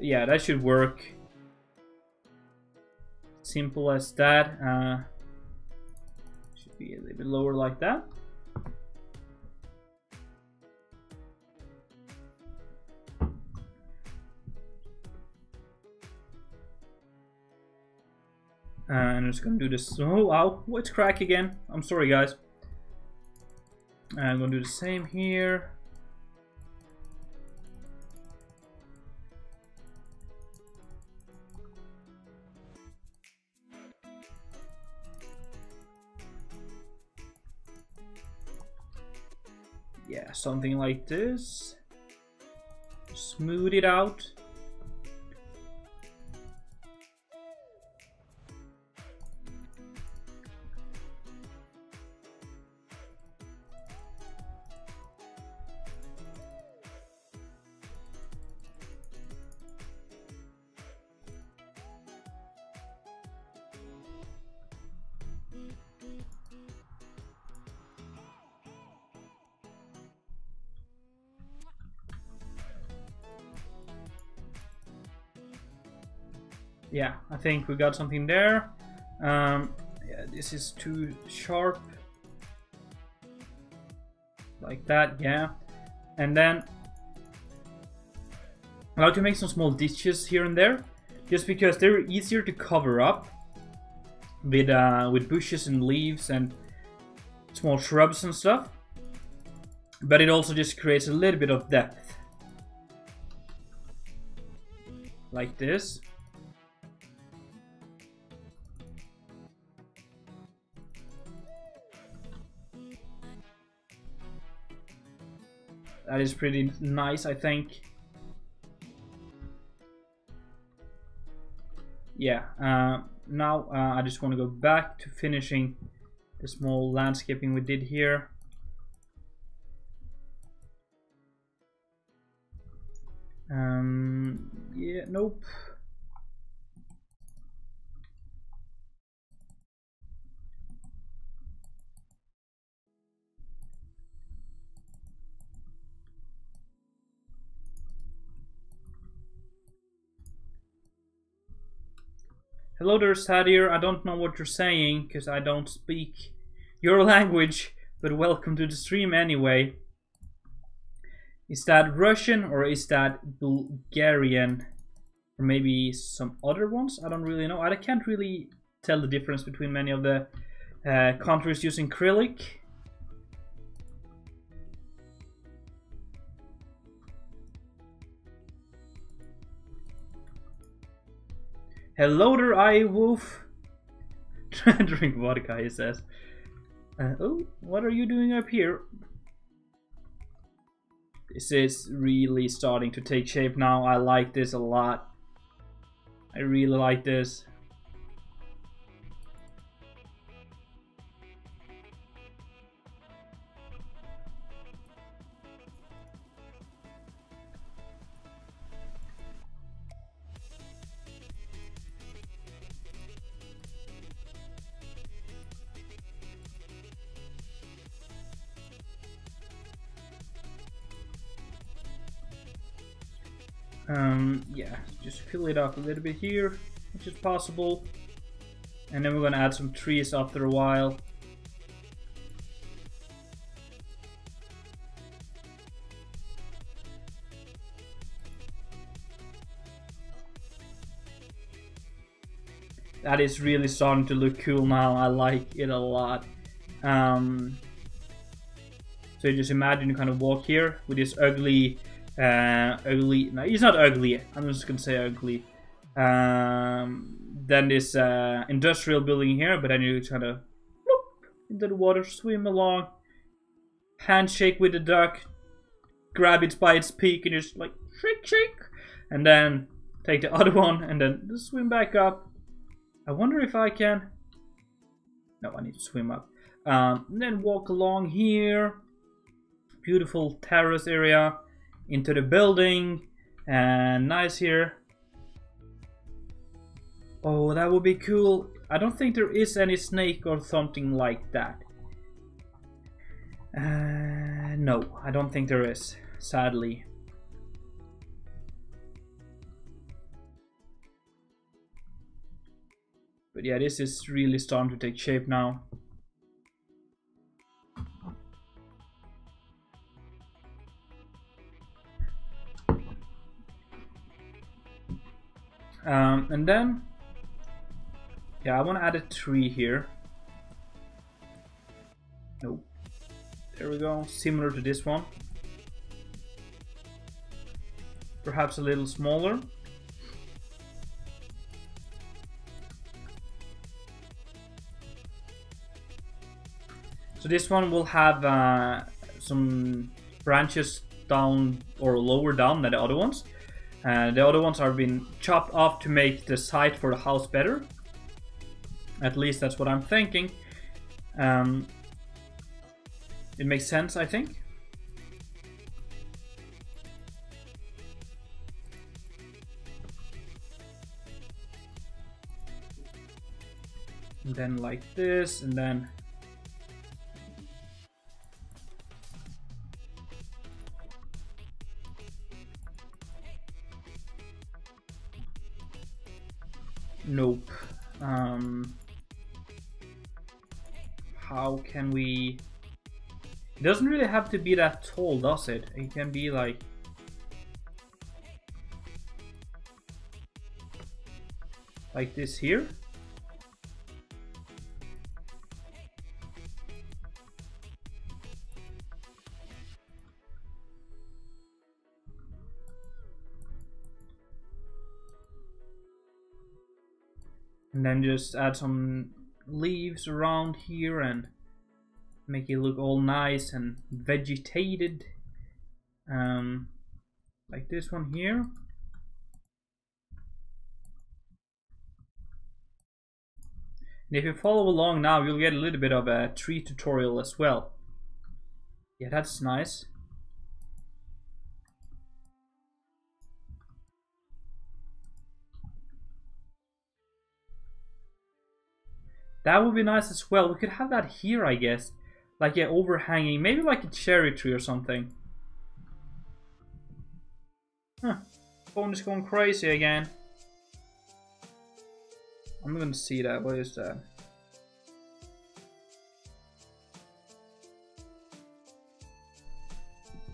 Yeah, that should work. Simple as that. Should be a little bit lower like that. And I'm just gonna do this. Oh, ow! Oh, it's crack again. I'm sorry, guys. I'm gonna do the same here. Yeah, something like this. Smooth it out. Yeah, I think we got something there. Yeah, this is too sharp. Like that, yeah. And then I like to make some small ditches here and there, just because they're easier to cover up with bushes and leaves and small shrubs and stuff. But it also just creates a little bit of depth. Like this. That is pretty nice, I think. Yeah, now I just want to go back to finishing the small landscaping we did here. Yeah, nope. Hello there, Sadir. I don't know what you're saying because I don't speak your language, but welcome to the stream anyway. Is that Russian or is that Bulgarian? Or maybe some other ones? I don't really know. I can't really tell the difference between many of the countries using acrylic. Hello there, iWolf. Drink vodka, he says. Oh, what are you doing up here? This is really starting to take shape now. I like this a lot. I really like this. Yeah, just fill it up a little bit here, which is possible. And then we're gonna add some trees after a while. That is really starting to look cool now. I like it a lot. So you just imagine you kind of walk here with this ugly, no, he's not ugly, I'm just gonna say ugly. Then this industrial building here, but then you kind of bloop into the water, swim along, handshake with the duck, grab it by its beak and just like shake shake, and then take the other one and then swim back up. I wonder if I can, no, I need to swim up. And then walk along here, beautiful terrace area, into the building, and nice here. Oh, that would be cool. I don't think there is any snake or something like that. No, I don't think there is, sadly. But yeah, this is really starting to take shape now. And then, yeah, I want to add a tree here. Nope. There we go, similar to this one. Perhaps a little smaller. So this one will have some branches down or lower down than the other ones. The other ones are being chopped off to make the site for the house better. At least that's what I'm thinking. It makes sense, I think. And then like this, and then nope. How can we... It doesn't really have to be that tall, does it? It can be like... this here. And then just add some leaves around here and make it look all nice and vegetated. like this one here. And if you follow along now, you'll get a little bit of a tree tutorial as well. Yeah, that's nice. That would be nice as well. We could have that here, I guess. Like, yeah, overhanging. Maybe like a cherry tree or something. Huh. Phone is going crazy again. I'm gonna see that. What is that?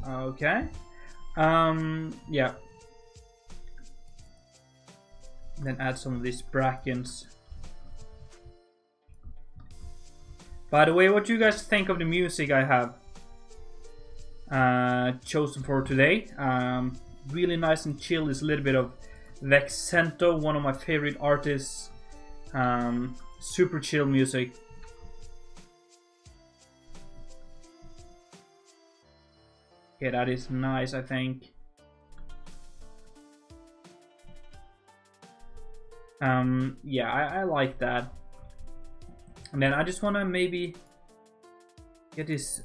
Okay. Yeah. Then add some of these brackens. By the way, what do you guys think of the music I have chosen for today? Really nice and chill. It's a little bit of Vexento, one of my favorite artists. Super chill music. Okay, that is nice, I think. Yeah, I like that. And then I just want to maybe get this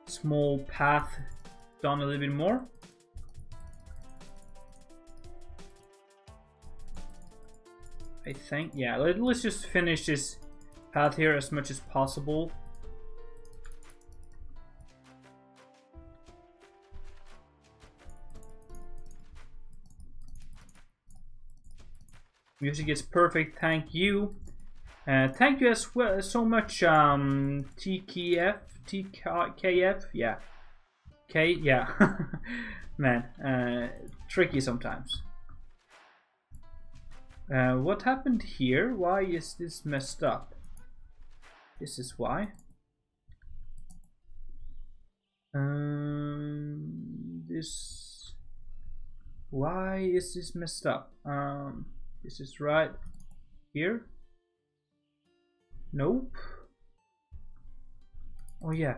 small path done a little bit more. I think, yeah, let's just finish this path here as much as possible. Music is perfect, thank you. Thank you as well so much, TKF, yeah. K, yeah. Man, tricky sometimes. What happened here? Why is this messed up? This is why. This. Why is this messed up? This is right here. Nope. Oh yeah.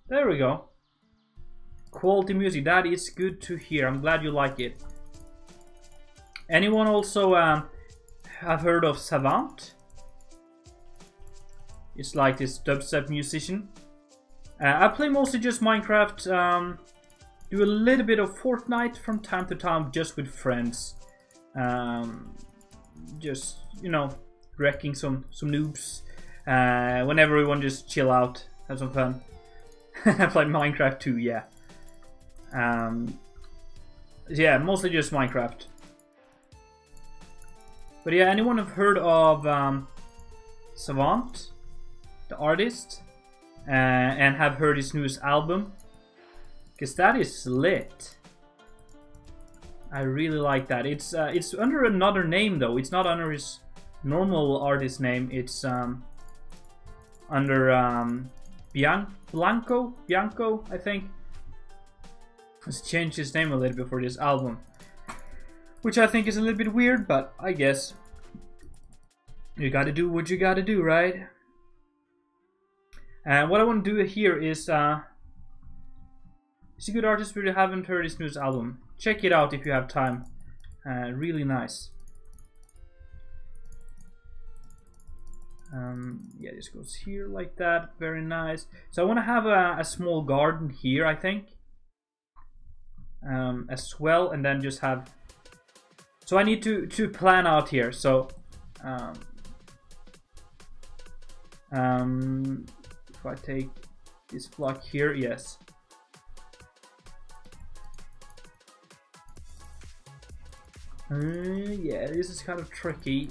There we go. Quality music. That is good to hear. I'm glad you like it. Anyone also have heard of Savant? It's like this dubstep musician. I play mostly just Minecraft. Do a little bit of Fortnite from time to time, just with friends. Just, you know, wrecking some noobs. Whenever we want to just chill out, have some fun. I play Minecraft too, yeah. Yeah, mostly just Minecraft. But yeah, anyone have heard of Savant, the artist, and have heard his newest album? Because that is lit. I really like that. It's under another name though. It's not under his normal artist name. It's under Bianco, I think. He's changed his name a little bit for this album, which I think is a little bit weird, but I guess you gotta do what you gotta do, right? And what I want to do here is he's a good artist, but you haven't heard his newest album. Check it out if you have time. Really nice. Yeah, this goes here like that. Very nice. So I want to have a small garden here, I think, as well, and then just have. So I need to plan out here. So if I take this block here, yes. Yeah, this is kind of tricky.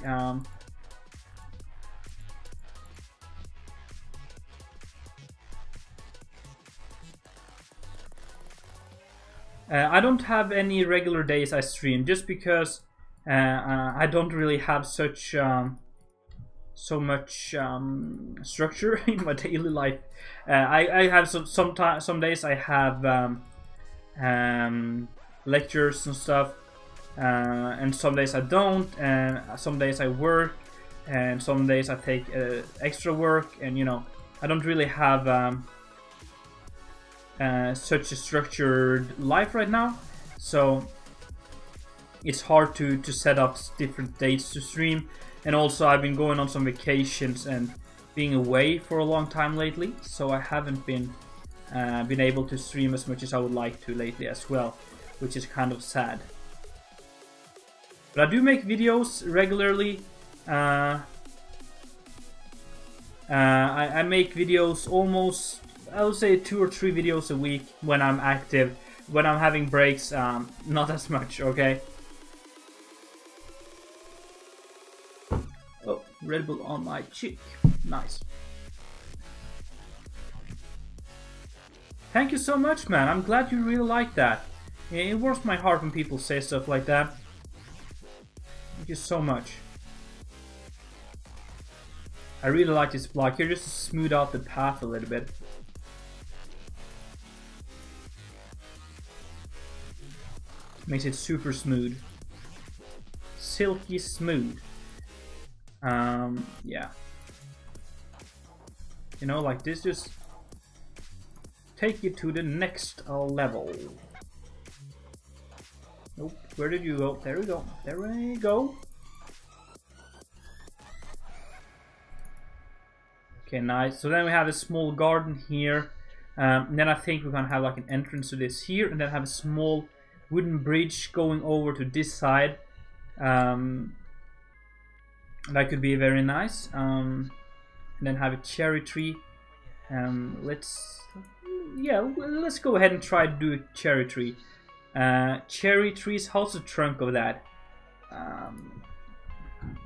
I don't have any regular days I stream, just because I don't really have such so much structure in my daily life. I have some days I have lectures and stuff, and some days I don't, and some days I work, and some days I take extra work, and you know, I don't really have such a structured life right now, so it's hard to set up different dates to stream. And also I've been going on some vacations and being away for a long time lately, so I haven't been able to stream as much as I would like to lately as well, which is kind of sad. But I do make videos regularly. I make videos almost, I would say 2 or 3 videos a week when I'm active. When I'm having breaks, not as much, okay? Oh, Red Bull on my cheek. Nice. Thank you so much, man. I'm glad you really like that. It warms my heart when people say stuff like that. Thank you so much. I really like this block here, just to smooth out the path a little bit. Makes it super smooth. Silky smooth. Yeah. You know, like this, just take you to the next level. Nope, where did you go? There we go. There we go. Okay, nice. So then we have a small garden here. And then I think we're gonna have like an entrance to this here, and then have a small wooden bridge going over to this side. That could be very nice. And then have a cherry tree. Let's go ahead and try to do a cherry tree. Cherry trees, how's the trunk of that?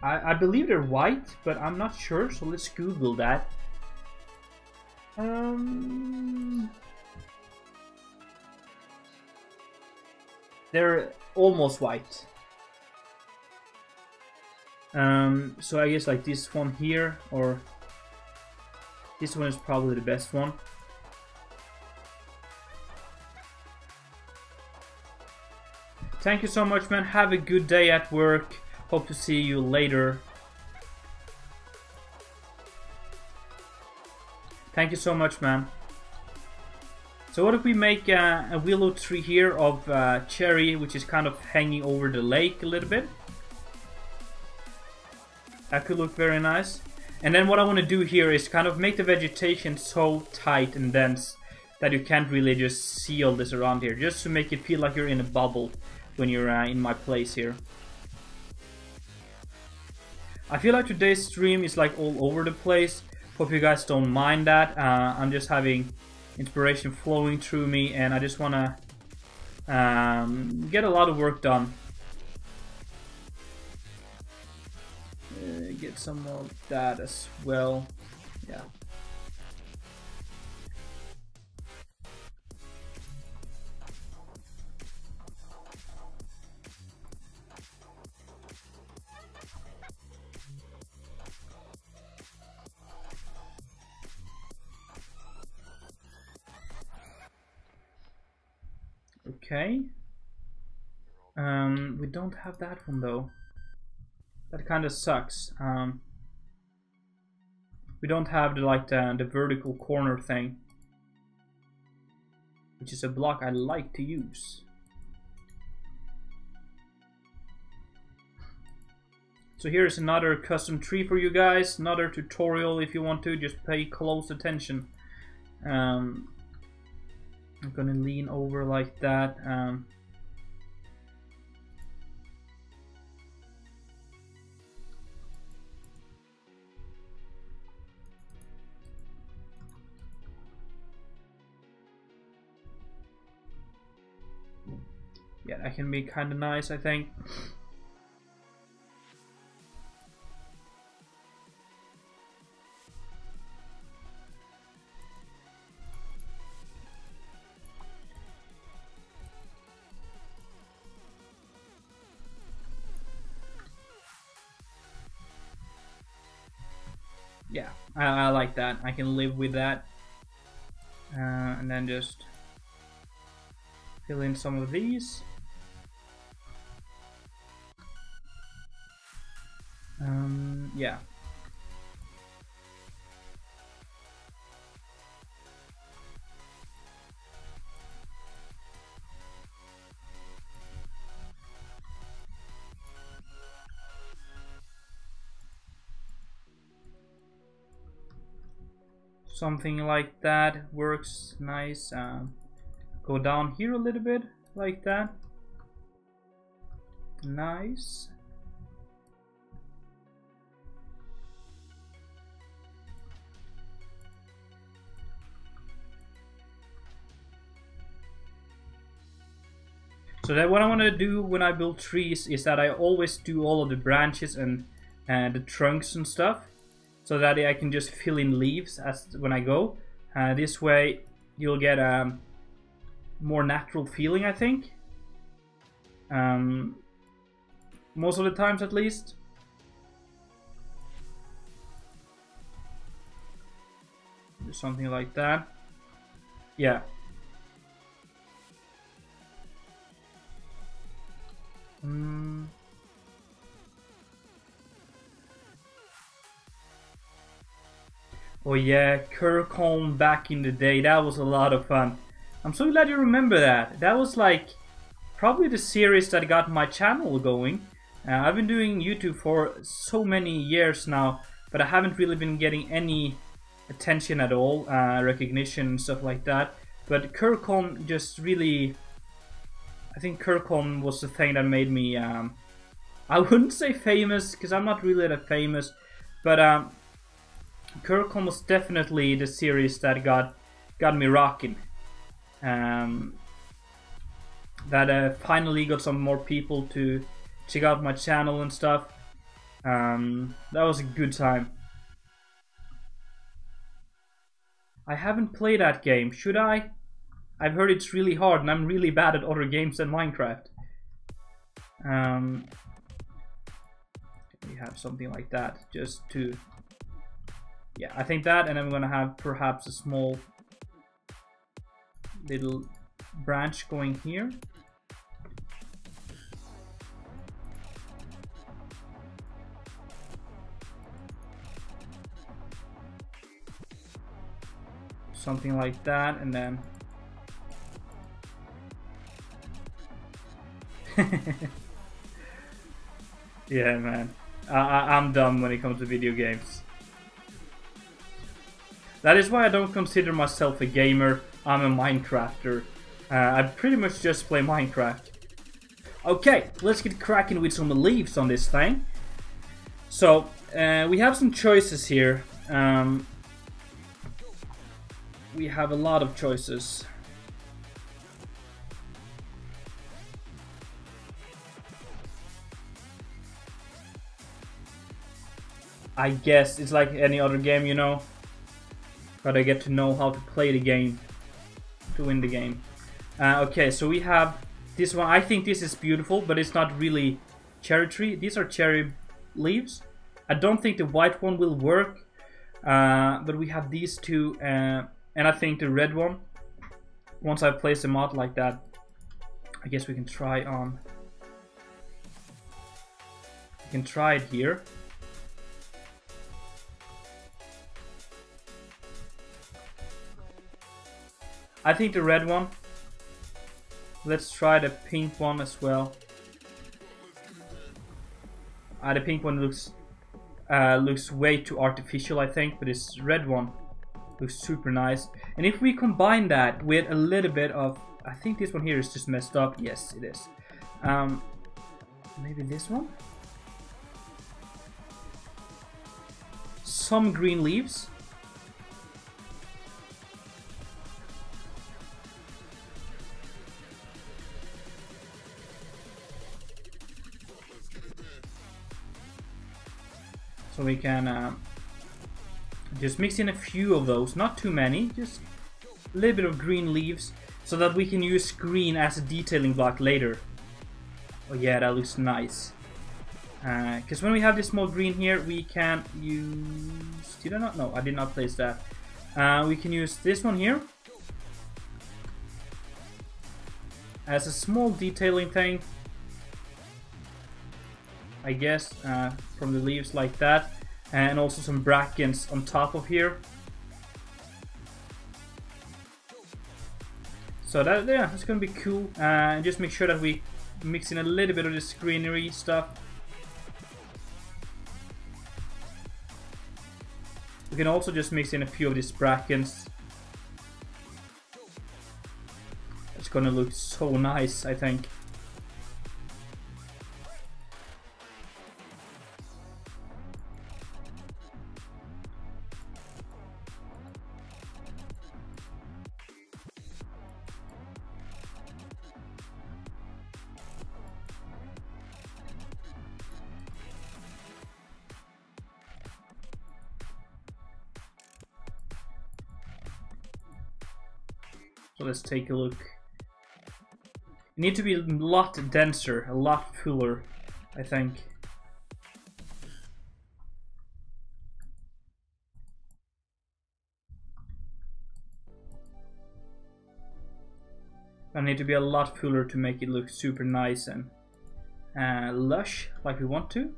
I believe they're white, but I'm not sure, so let's Google that. They're almost white. So I guess like this one here, or this one is probably the best one. Thank you so much, man. Have a good day at work. Hope to see you later. Thank you so much, man. So what if we make a willow tree here of cherry, which is kind of hanging over the lake a little bit. That could look very nice. And then what I want to do here is kind of make the vegetation so tight and dense that you can't really just see all this around here. Just to make it feel like you're in a bubble when you're in my place here. I feel like today's stream is like all over the place. Hope you guys don't mind that. I'm just having inspiration flowing through me, and I just want to get a lot of work done. Get some more of that as well. Yeah. Okay. We don't have that one though. That kind of sucks. We don't have the vertical corner thing, which is a block I like to use. So here's another custom tree for you guys, another tutorial if you want to, just pay close attention. I'm gonna lean over like that. Yeah, that can be kind of nice, I think. Yeah, I like that. I can live with that. And then just fill in some of these. Yeah. Something like that works nice. Go down here a little bit, like that. Nice. So that what I want to do when I build trees is that I always do all of the branches and the trunks and stuff, so that I can just fill in leaves as when I go. This way you'll get a more natural feeling, I think. Most of the times, at least. Do something like that. Yeah. Oh yeah, Kirkholm back in the day, that was a lot of fun. I'm so glad you remember that. That was like probably the series that got my channel going. I've been doing YouTube for so many years now, but I haven't really been getting any attention at all, recognition and stuff like that. But Kirkholm just really... I think Kirkholm was the thing that made me... I wouldn't say famous, because I'm not really that famous, but Kirkholm was definitely the series that got me rocking. That finally got some more people to check out my channel and stuff. That was a good time. I haven't played that game. Should I? I've heard it's really hard and I'm really bad at other games than Minecraft. We have something like that just to... Yeah, I think that, and I'm gonna have perhaps a small little branch going here. Something like that, and then yeah, man, I'm dumb when it comes to video games. That is why I don't consider myself a gamer. I'm a Minecrafter. I pretty much just play Minecraft. Okay, let's get cracking with some leaves on this thing. So, we have some choices here. We have a lot of choices. I guess it's like any other game, you know. Gotta get to know how to play the game to win the game. Okay, so we have this one. I think this is beautiful, but it's not really cherry tree. These are cherry leaves. I don't think the white one will work, but we have these two, and I think the red one. Once I place them out like that, I guess we can try on. We can try it here. I think the red one. Let's try the pink one as well. The pink one looks way too artificial, I think, but this red one looks super nice. And if we combine that with a little bit of, I think this one here is just messed up. Yes, it is. Maybe this one. Some green leaves. So we can just mix in a few of those, not too many, just a little bit of green leaves, so that we can use green as a detailing block later. Oh yeah, that looks nice. Because when we have this small green here, we can use... Did I not? No, I did not place that. We can use this one here as a small detailing thing, I guess, from the leaves like that, and also some brackets on top of here. So that, yeah, that's gonna be cool. And just make sure that we mix in a little bit of this greenery stuff. We can also just mix in a few of these brackens. It's gonna look so nice, I think. So let's take a look. You need to be a lot denser, a lot fuller, I think. I need to be a lot fuller to make it look super nice and lush, like we want to.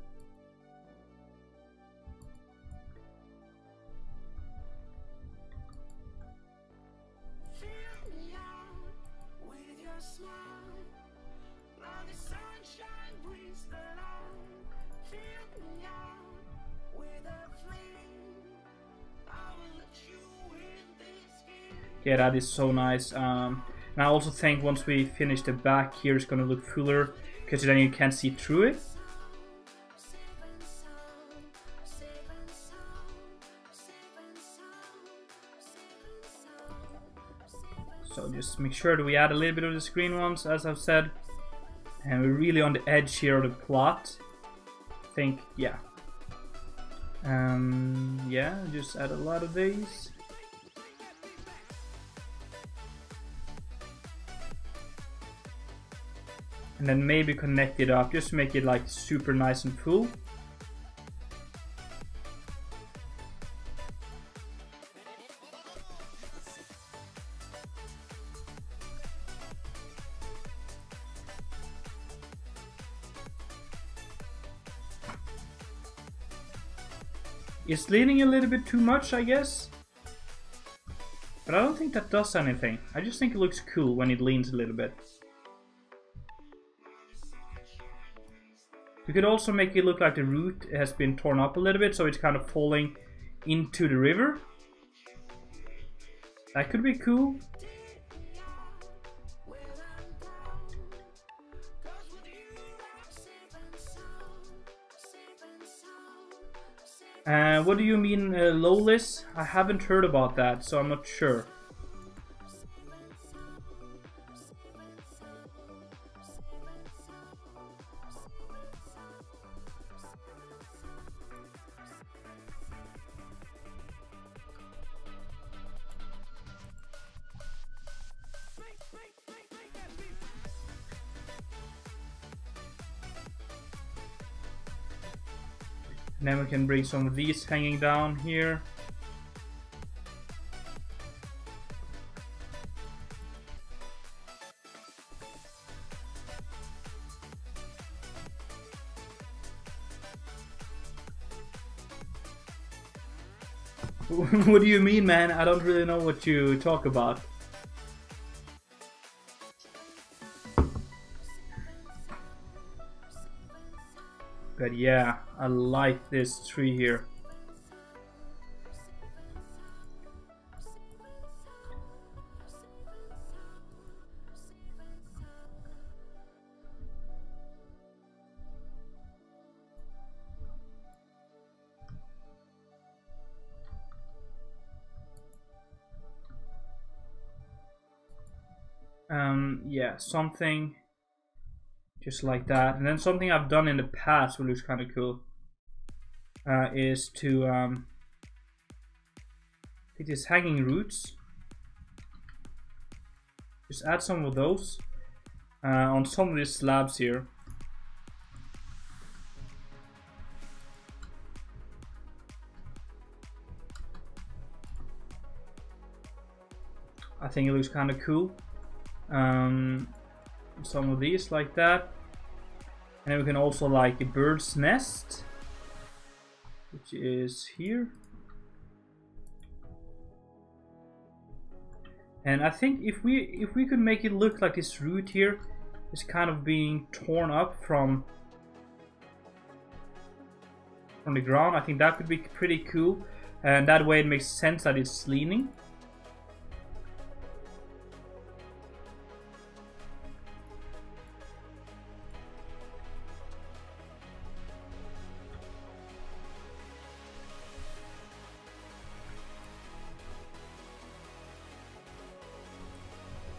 Yeah, that is so nice. And I also think once we finish the back here, it's gonna look fuller because then you can't see through it. So just make sure that we add a little bit of the screen ones, as I've said. And we're really on the edge here of the plot. I think, yeah. Yeah, just add a lot of these. And then maybe connect it up, just to make it like super nice and full. It's leaning a little bit too much, I guess. But I don't think that does anything. I just think it looks cool when it leans a little bit. You could also make it look like the root has been torn up a little bit, so it's kind of falling into the river. That could be cool. What do you mean lowless? I haven't heard about that, so I'm not sure. And then we can bring some of these hanging down here. What do you mean, man? I don't really know what you talk about. But yeah, I like this tree here. Yeah, something just like that. And then something I've done in the past, which looks kind of cool, is to take these hanging roots, just add some of those on some of these slabs here. I think it looks kind of cool. Some of these like that, and then we can also like a bird's nest, which is here. And I think if we could make it look like this root here is kind of being torn up from the ground, I think that could be pretty cool. and that way it makes sense that it's leaning.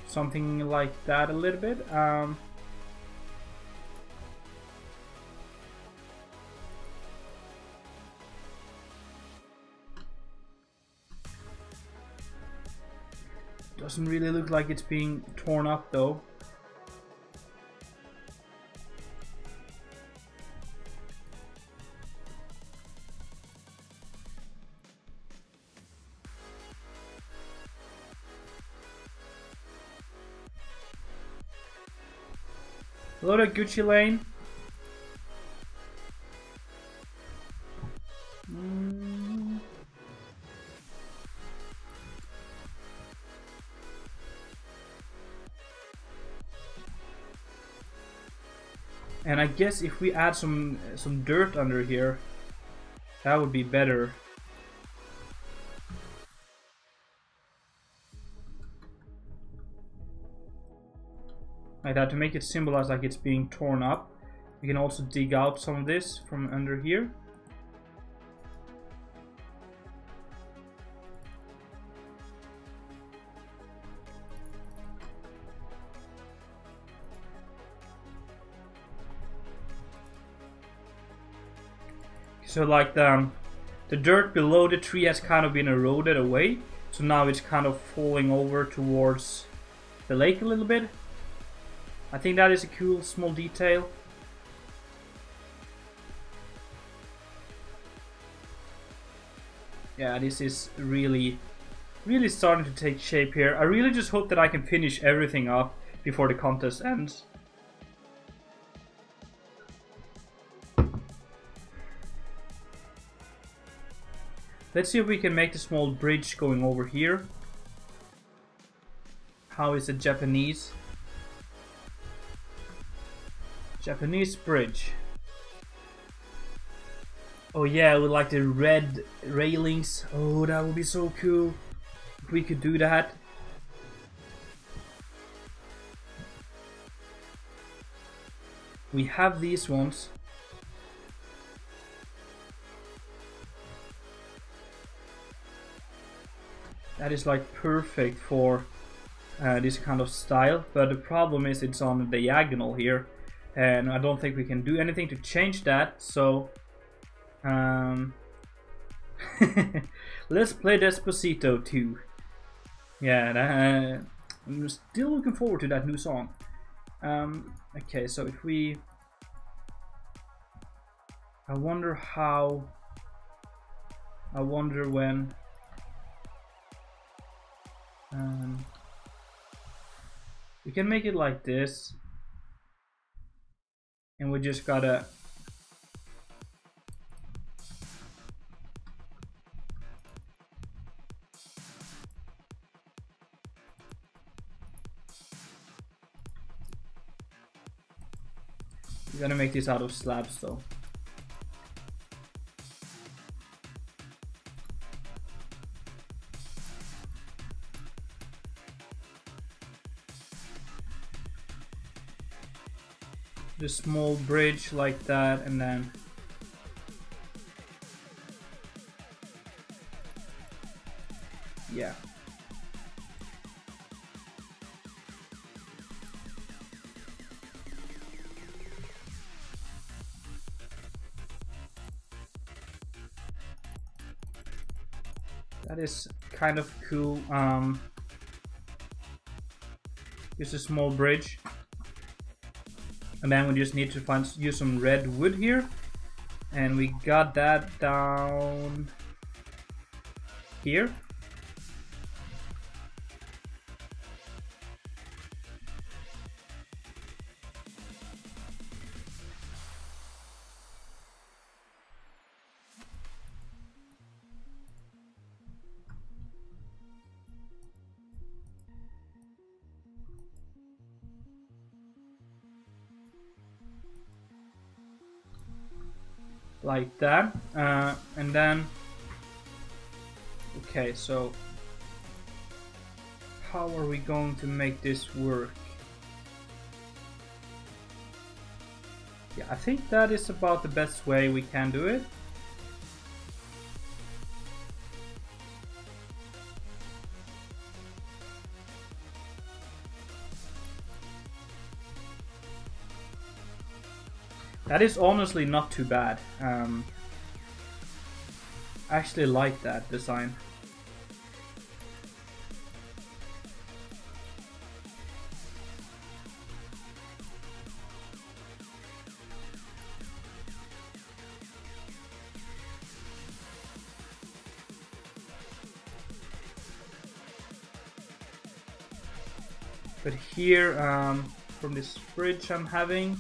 Something like that a little bit. Doesn't really look like it's being torn up though. Hello there, Gucci Lane. And I guess if we add some dirt under here, that would be better. Like that, to make it symbolize like it's being torn up. We can also dig out some of this from under here. So like the dirt below the tree has kind of been eroded away. So now it's kind of falling over towards the lake a little bit. I think that is a cool small detail. Yeah, this is really starting to take shape here. I really just hope that I can finish everything up before the contest ends. Let's see if we can make the small bridge going over here. How is it Japanese? Japanese bridge. Oh yeah, with like the red railings. Oh, that would be so cool if we could do that. We have these ones. That is like perfect for this kind of style, but the problem is it's on the diagonal here, and I don't think we can do anything to change that. So let's play Despacito 2. Yeah, I'm still looking forward to that new song. Okay, so if we, I wonder when. We can make it like this, and we just gotta make this out of slabs though. The small bridge like that, and then yeah. That is kind of cool. Just a small bridge. And then we just need to use some red wood here, and we got that down here. Like that, and then Okay, so how are we going to make this work? Yeah, I think that is about the best way we can do it. That is honestly not too bad. I actually like that design. But here, from this bridge I'm having.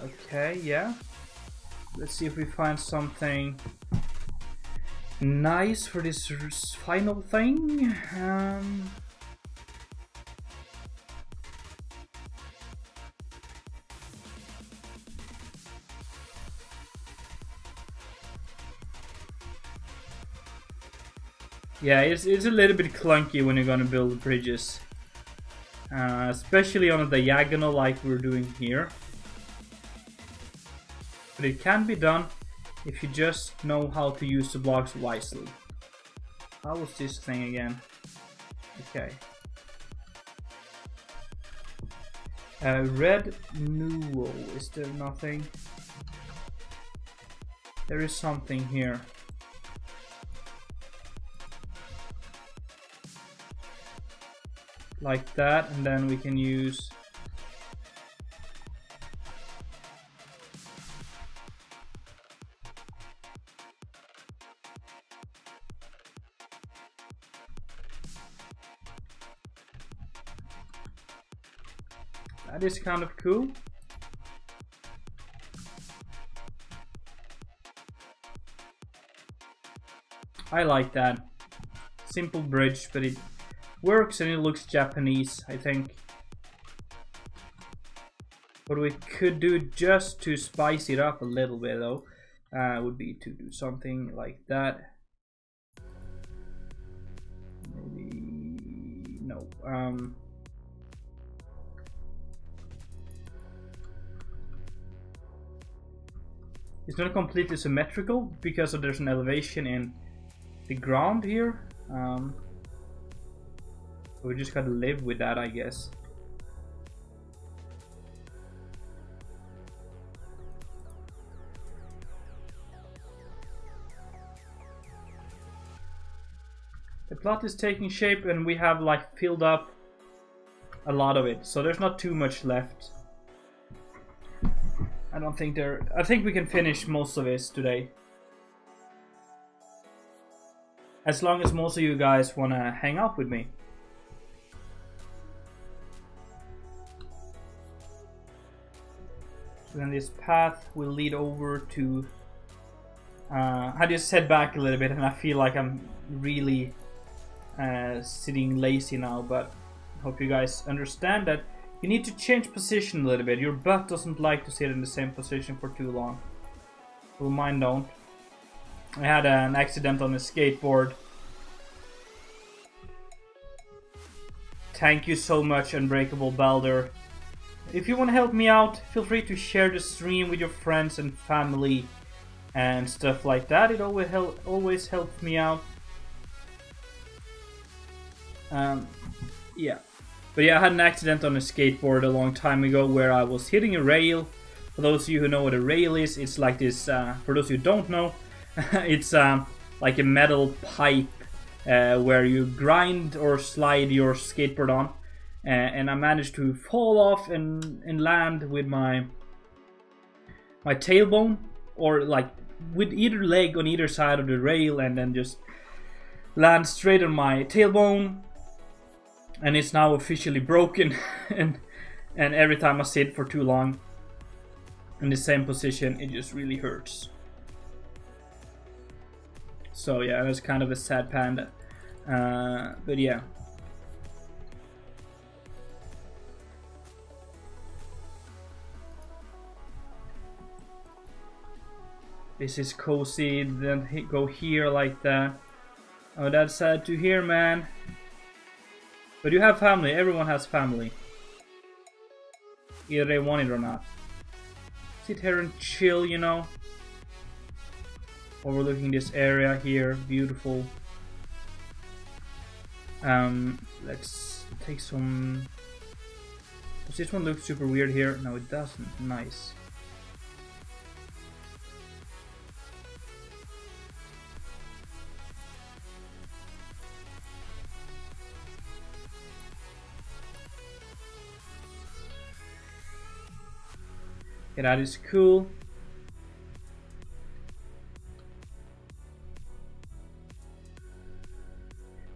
Okay, yeah. Let's see if we find something nice for this final thing. Yeah, it's a little bit clunky when you're gonna build bridges. Especially on a diagonal like we're doing here. But it can be done if you just know how to use the blocks wisely. How was this thing again? Okay. Red Nuo. Is there nothing? There is something here. Like that, and then we can use that. Is kind of cool. I like that. Simple bridge, but it works and it looks Japanese, I think. What we could do just to spice it up a little bit though, would be to do something like that. Maybe no. It's not completely symmetrical because there's an elevation in the ground here. We just gotta live with that, I guess. The plot is taking shape and we have like filled up a lot of it, so there's not too much left. I think we can finish most of this today. As long as most of you guys wanna hang out with me. So then this path will lead over to... I just head back a little bit and I feel like I'm really sitting lazy now, but I hope you guys understand that you need to change position a little bit. Your butt doesn't like to sit in the same position for too long. Well, mine don't. I had an accident on a skateboard. Thank you so much, Unbreakable Balder. If you want to help me out, feel free to share the stream with your friends and family and stuff like that. It always helps me out. Yeah. But yeah, I had an accident on a skateboard a long time ago where I was hitting a rail. For those of you who know what a rail is, it's like this, for those who don't know, it's like a metal pipe where you grind or slide your skateboard on. And I managed to fall off and land with my tailbone, or like with either leg on either side of the rail, and then just land straight on my tailbone. And it's now officially broken. and every time I sit for too long in the same position, it just really hurts. So yeah, that's kind of a sad panda. But yeah. This is cozy. Then go here like that. Oh, that's sad to hear, man. But you have family. Everyone has family. Either they want it or not. Sit here and chill, you know. Overlooking this area here. Beautiful. Let's take some... Does this one look super weird here? No, it doesn't. Nice. Yeah, that is cool.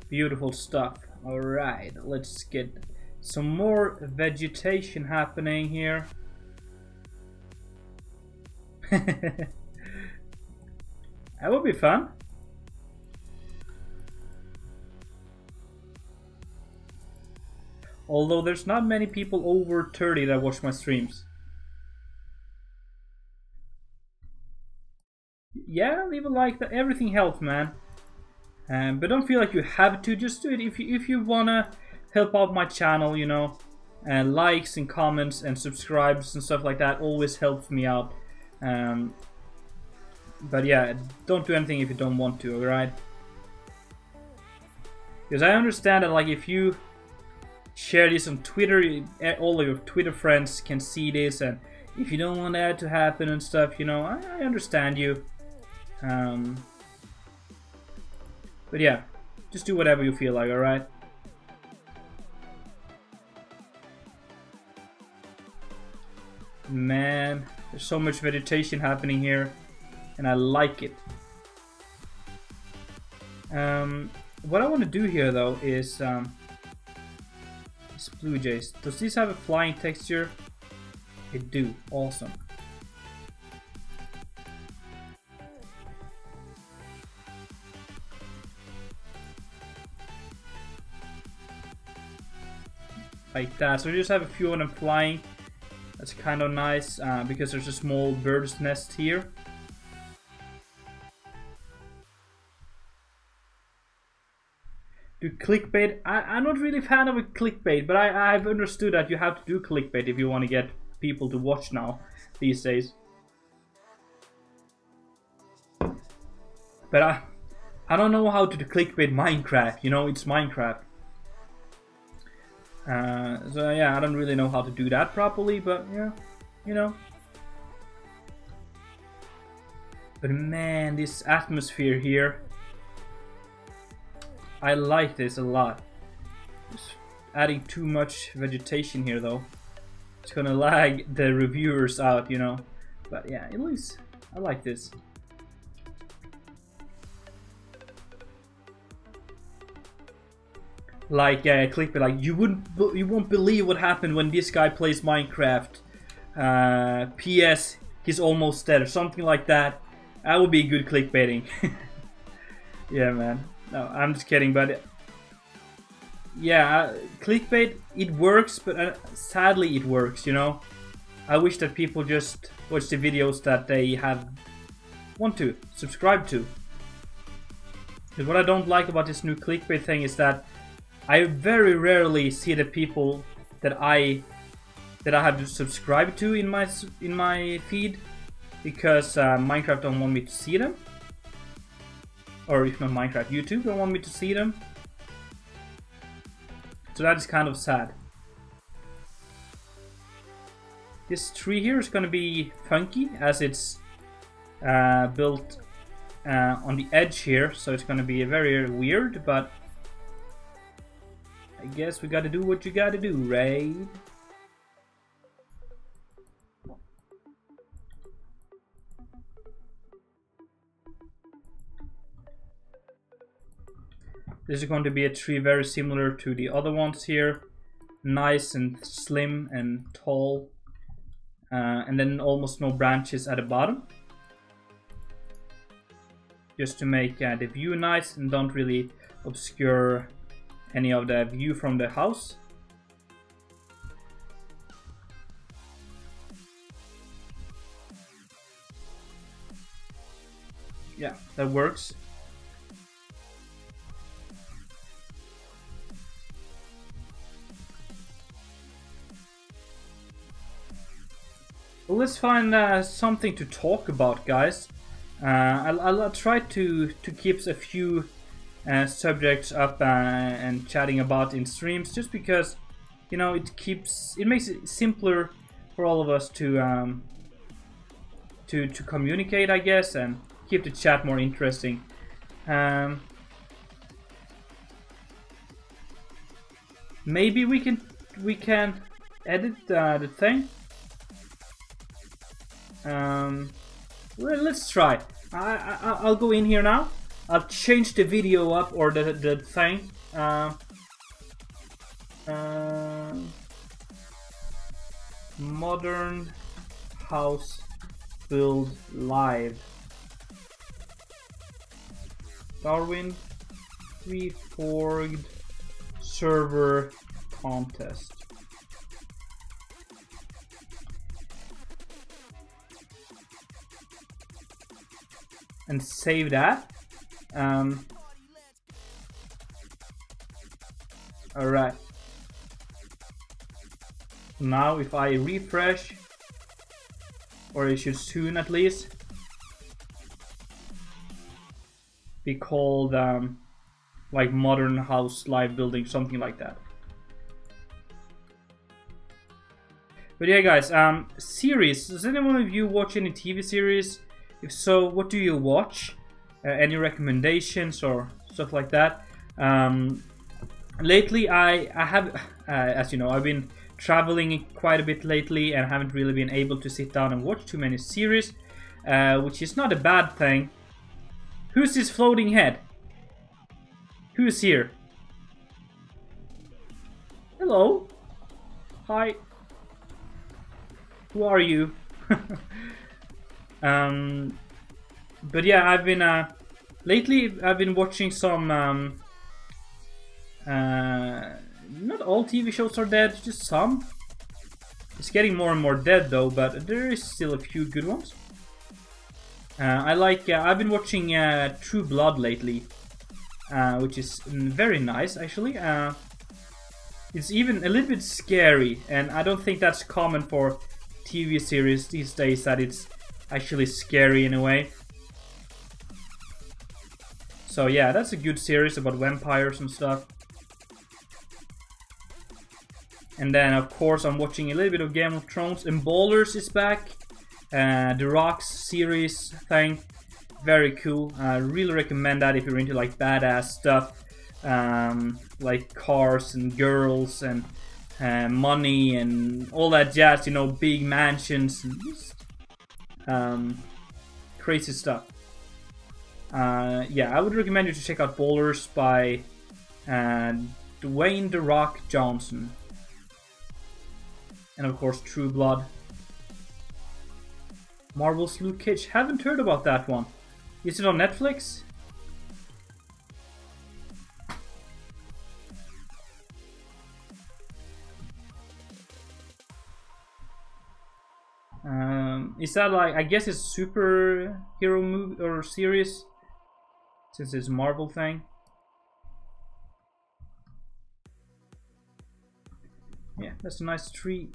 Beautiful stuff. Alright, let's get some more vegetation happening here. That would be fun. Although there's not many people over 30 that watch my streams. Yeah, leave a like. That everything helps, man. But don't feel like you have to. Just do it if you wanna help out my channel, you know. And likes and comments and subscribes and stuff like that always helps me out. But yeah, don't do anything if you don't want to, alright? Because I understand that, like, if you share this on Twitter, all of your Twitter friends can see this, and if you don't want that to happen and stuff, you know, I understand you. But yeah, just do whatever you feel like, alright? Man, there's so much vegetation happening here, and I like it. What I want to do here, though, is blue jays. Does this have a flying texture? It do. Awesome. Like that. So we just have a few of them flying. That's kind of nice because there's a small bird's nest here. Do clickbait? I'm not really a fan of a clickbait, but I've understood that you have to do clickbait if you want to get people to watch now these days. But I don't know how to do clickbait Minecraft. You know, it's Minecraft. So yeah, I don't really know how to do that properly, but yeah, you know. But man, this atmosphere here, I like this a lot. Just adding too much vegetation here though, it's gonna lag the reviewers out, you know. But yeah, at least I like this. Like clickbait, like you won't believe what happened when this guy plays Minecraft. P.S. He's almost dead, or something like that. That would be good clickbaiting. Yeah, man. No, I'm just kidding, but yeah, clickbait, it works, but sadly it works, you know. I wish that people just watch the videos that they want to subscribe to. Because what I don't like about this new clickbait thing is that I very rarely see the people that I have to subscribe to in my feed, because Minecraft don't want me to see them, or if not Minecraft, YouTube don't want me to see them. So that is kind of sad. This tree here is gonna be funky as it's built on the edge here, so it's gonna be very weird, but I guess we gotta do what you gotta do, right? This is going to be a tree very similar to the other ones here. Nice and slim and tall. And then almost no branches at the bottom. Just to make the view nice and don't really obscure any of the view from the house. Yeah, that works. Well, let's find something to talk about, guys. I'll try to keep a few subjects up and chatting about in streams, just because, you know, it makes it simpler for all of us to communicate, I guess, and keep the chat more interesting. Maybe we can edit the thing. Well, let's try. I'll go in here now. I'll change the video up, or the thing. Modern house build live. Darwin Reforged server contest. And save that. Alright. Now if I refresh, or it should soon at least be called like modern house live building, something like that. But yeah, guys, series. Does anyone of you watch any TV series? If so, what do you watch? Any recommendations or stuff like that? Lately, I have, as you know, I've been traveling quite a bit lately and haven't really been able to sit down and watch too many series, which is not a bad thing. Who's this floating head? Who's here? Hello? Hi. Who are you? But yeah, I've been lately I've been watching some not all TV shows are dead, just some. It's getting more and more dead though, but there is still a few good ones. I've been watching True Blood lately, which is very nice actually. It's even a little bit scary, and I don't think that's common for TV series these days, that it's actually scary in a way. So yeah, that's a good series about vampires and stuff. And then of course I'm watching a little bit of Game of Thrones, and Ballers is back. The Rocks series thing, very cool. I really recommend that if you're into like badass stuff, like cars and girls and money and all that jazz, you know, big mansions and just, crazy stuff. Yeah, I would recommend you to check out Ballers by Dwayne "The Rock" Johnson. And of course True Blood. Marvel's Luke Cage. Haven't heard about that one. Is it on Netflix? Is that like, I guess it's superhero movie or series, since it's a Marvel thing. Yeah, that's a nice tree.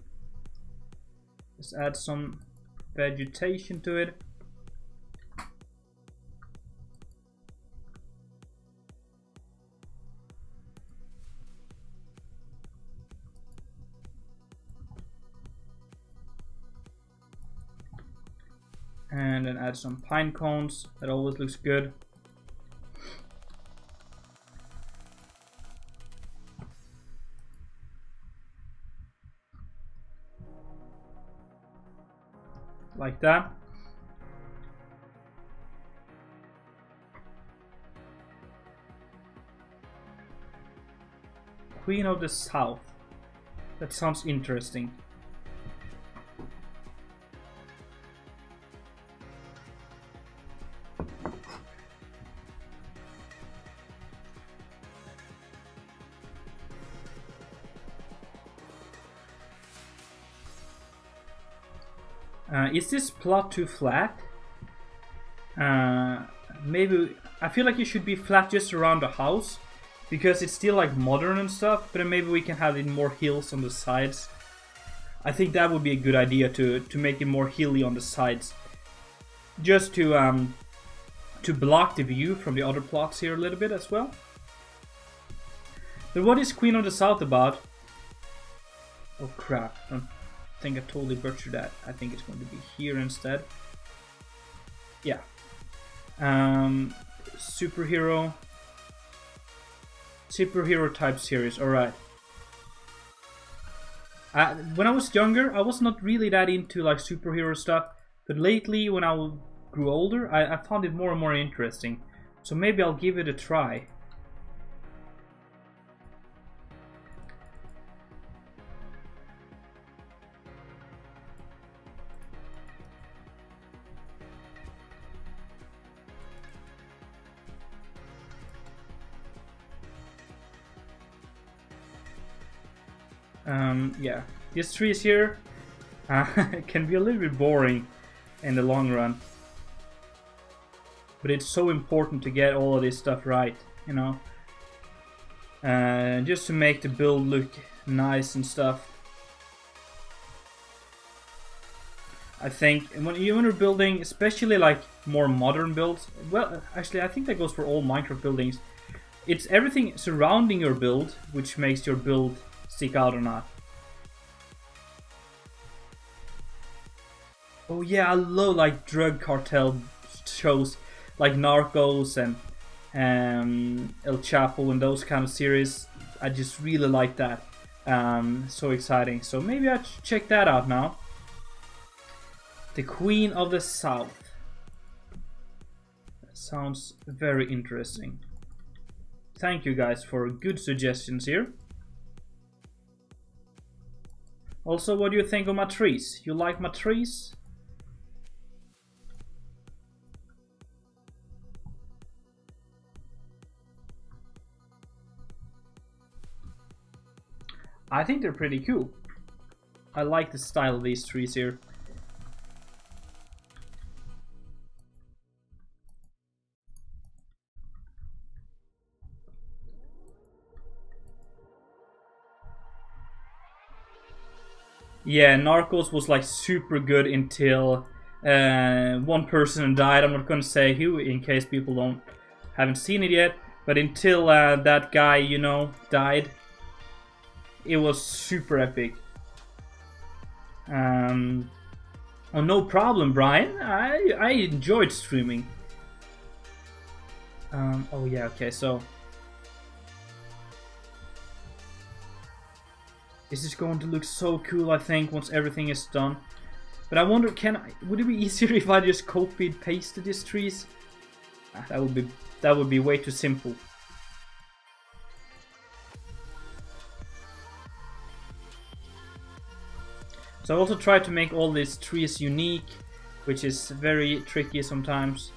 Let's add some vegetation to it. And then add some pine cones. That always looks good. Like that. Queen of the South. That sounds interesting. Is this plot too flat? maybe I feel like it should be flat just around the house, because it's still like modern and stuff, but then maybe we can have it more hills on the sides. I think that would be a good idea to make it more hilly on the sides, just to block the view from the other plots here a little bit as well. But what is Queen of the South about? Oh crap, I think I totally butchered that. I think it's going to be here instead. Yeah. Superhero type series, alright. When I was younger, I was not really that into like superhero stuff, but lately when I grew older, I found it more and more interesting. So maybe I'll give it a try. Yeah, these trees here can be a little bit boring in the long run, but it's so important to get all of this stuff right, you know, just to make the build look nice and stuff. I think when you're building, especially like more modern builds, well, actually I think that goes for all Minecraft buildings, it's everything surrounding your build which makes your build stick out or not. Oh yeah, I love like drug cartel shows like Narcos and El Chapo and those kind of series. I just really like that. So exciting. So maybe I should check that out now. The Queen of the South. That sounds very interesting. Thank you guys for good suggestions here. Also, what do you think of my trees? You like my trees? I think they're pretty cool. I like the style of these trees here. Yeah, Narcos was like super good until one person died. I'm not gonna say who in case people haven't seen it yet, but until that guy, you know, died, it was super epic. Oh, no problem, Brian. I enjoyed streaming. Oh yeah, okay, so this is going to look so cool, I think, once everything is done. But I wonder, would it be easier if I just copied pasted these trees? That would be way too simple. So I also try to make all these trees unique, which is very tricky sometimes.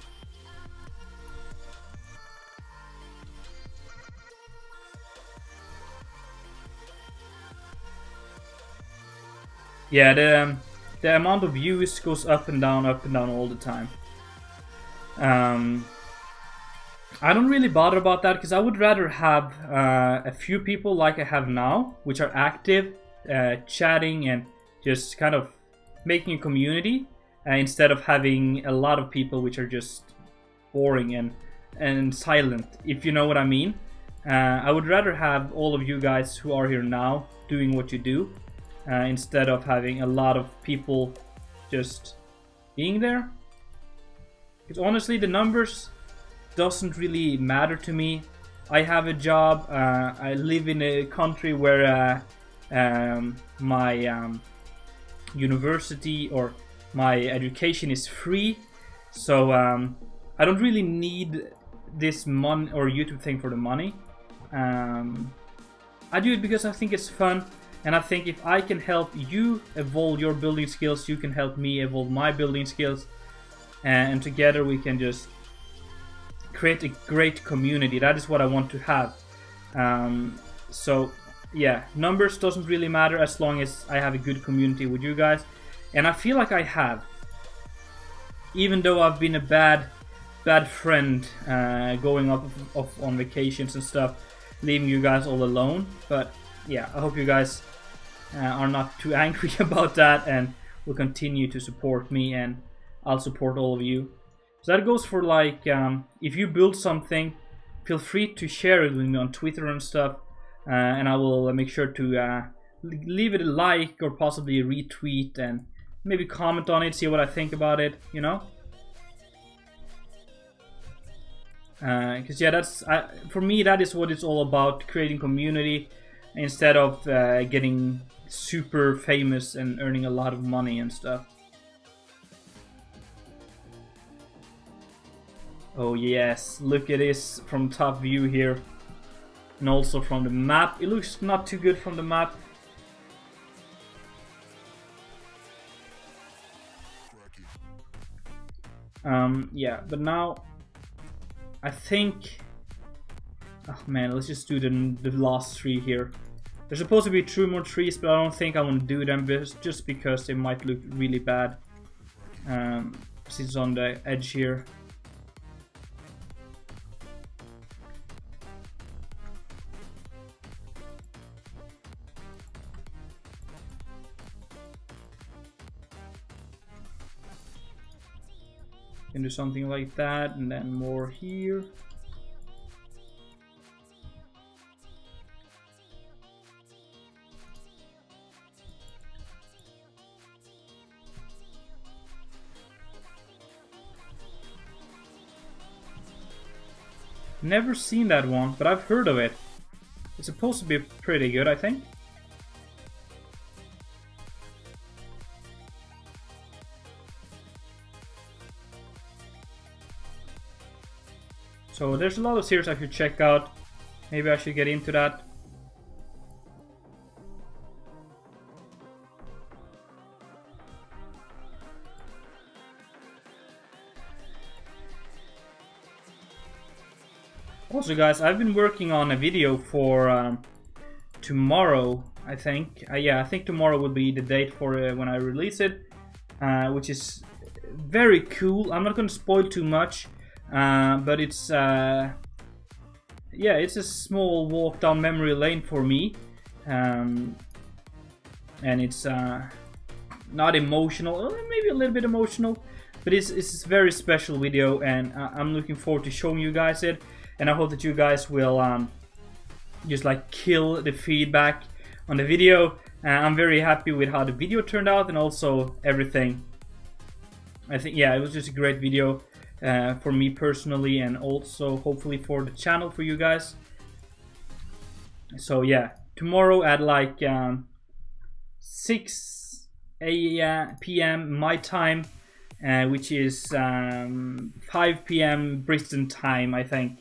Yeah, the amount of views goes up and down all the time. I don't really bother about that because I would rather have a few people like I have now, which are active, chatting and just kind of making a community, instead of having a lot of people which are just boring and silent, if you know what I mean. I would rather have all of you guys who are here now doing what you do, instead of having a lot of people just being there. Because honestly, the numbers doesn't really matter to me. I have a job, I live in a country where my university or my education is free, so I don't really need this money or YouTube thing for the money. I do it because I think it's fun, and I think if I can help you evolve your building skills, you can help me evolve my building skills, and together we can just create a great community. That is what I want to have. So yeah, numbers doesn't really matter as long as I have a good community with you guys, and I feel like I have. Even though I've been a bad bad friend, going off on vacations and stuff, leaving you guys all alone. But yeah, I hope you guys are not too angry about that and will continue to support me, and I'll support all of you. So that goes for like, if you build something, feel free to share it with me on Twitter and stuff, and I will make sure to leave it a like or possibly a retweet and maybe comment on it, see what I think about it, you know? Because yeah, that's for me, that is what it's all about, creating community instead of getting super famous and earning a lot of money and stuff. Oh yes, look at this from top view here, and also from the map. It looks not too good from the map. Yeah, but now I think, oh man, let's just do the last tree here. There's supposed to be 2 more trees, but I don't think I want to do them just because they might look really bad. Since it's on the edge here. Can do something like that, and then more here. Never seen that one, but I've heard of it. It's supposed to be pretty good, I think. So there's a lot of series I should check out. Maybe I should get into that. Also guys, I've been working on a video for tomorrow, I think. Yeah, I think tomorrow will be the date for when I release it, which is very cool. I'm not going to spoil too much, but it's yeah, it's a small walk down memory lane for me, and it's not emotional, maybe a little bit emotional, but it's a very special video, and I'm looking forward to showing you guys it. And I hope that you guys will just like kill the feedback on the video. I'm very happy with how the video turned out and also everything. I think, yeah, it was just a great video for me personally, and also hopefully for the channel for you guys. So yeah, tomorrow at like 6 p.m. my time, which is 5 p.m. Bristol time, I think.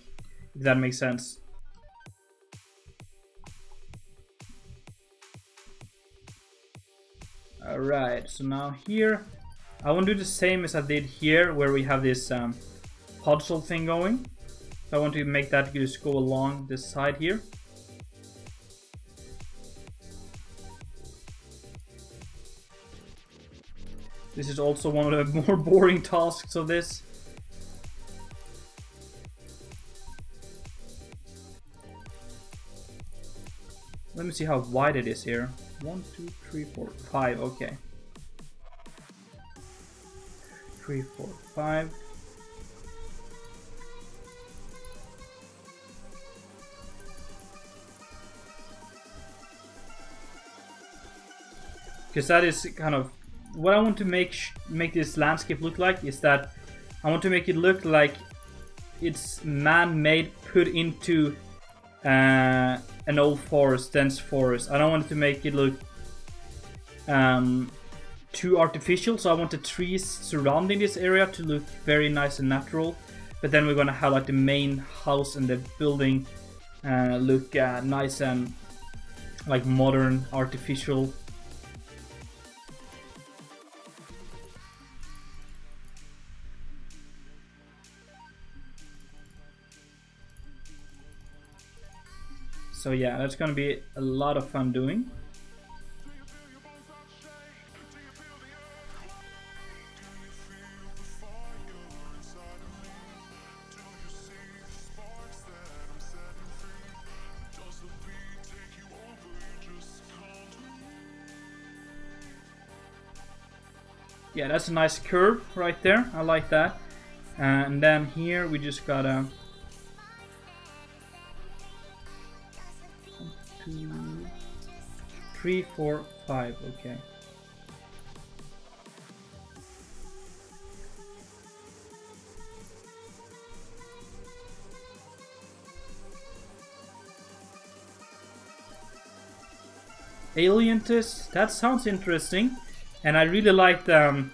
If that makes sense. Alright, so now here I want to do the same as I did here, where we have this puzzle thing going. So I want to make that just go along this side here. This is also one of the more boring tasks of this. Let me see how wide it is here. 1, 2, 3, 4, 5. Okay. 3, 4, 5. Because that is kind of what I want to make this landscape look like. Is that I want to make it look like it's man-made, put into an old forest, dense forest. I don't want it to make it look too artificial, so I want the trees surrounding this area to look very nice and natural. But then we're gonna have like the main house and the building look nice and like modern, artificial. So yeah, that's gonna be a lot of fun doing. Yeah, that's a nice curve right there. I like that. And then here we just gotta 1, 2, 3, 4, 5. Okay. Alientis, that sounds interesting, and I really like the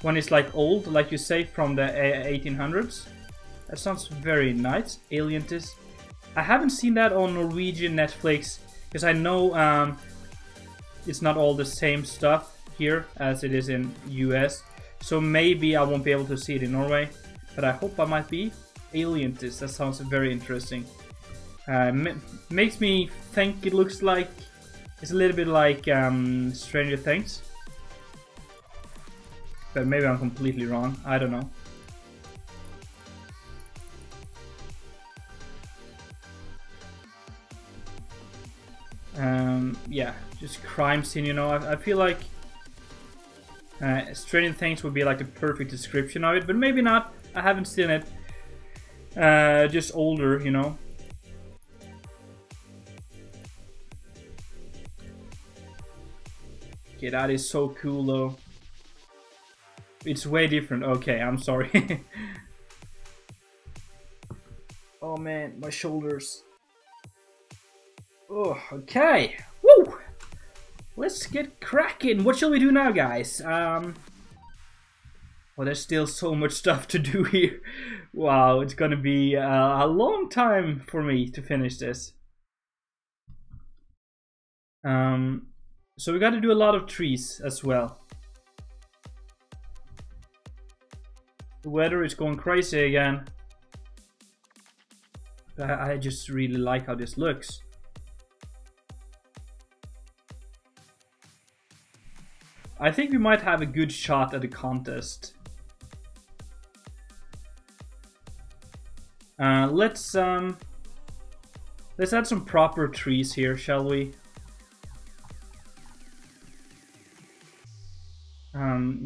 when it's like old, like you say, from the 1800s. That sounds very nice. Alientis. I haven't seen that on Norwegian Netflix because I know it's not all the same stuff here as it is in US. So maybe I won't be able to see it in Norway, but I hope I might be. Alientis. That sounds very interesting. Makes me think it looks like. It's a little bit like Stranger Things. But maybe I'm completely wrong. I don't know. Yeah, just crime scene, you know. I feel like Stranger Things would be like the perfect description of it, but maybe not. I haven't seen it. Just older, you know. Okay, that is so cool though. It's way different. Okay, I'm sorry. Oh man, my shoulders. Oh, okay. Woo! Let's get cracking. What shall we do now, guys? Well, there's still so much stuff to do here. Wow, it's gonna be a long time for me to finish this. So we got to do a lot of trees as well. The weather is going crazy again. I just really like how this looks. I think we might have a good shot at the contest. Let's add some proper trees here, shall we?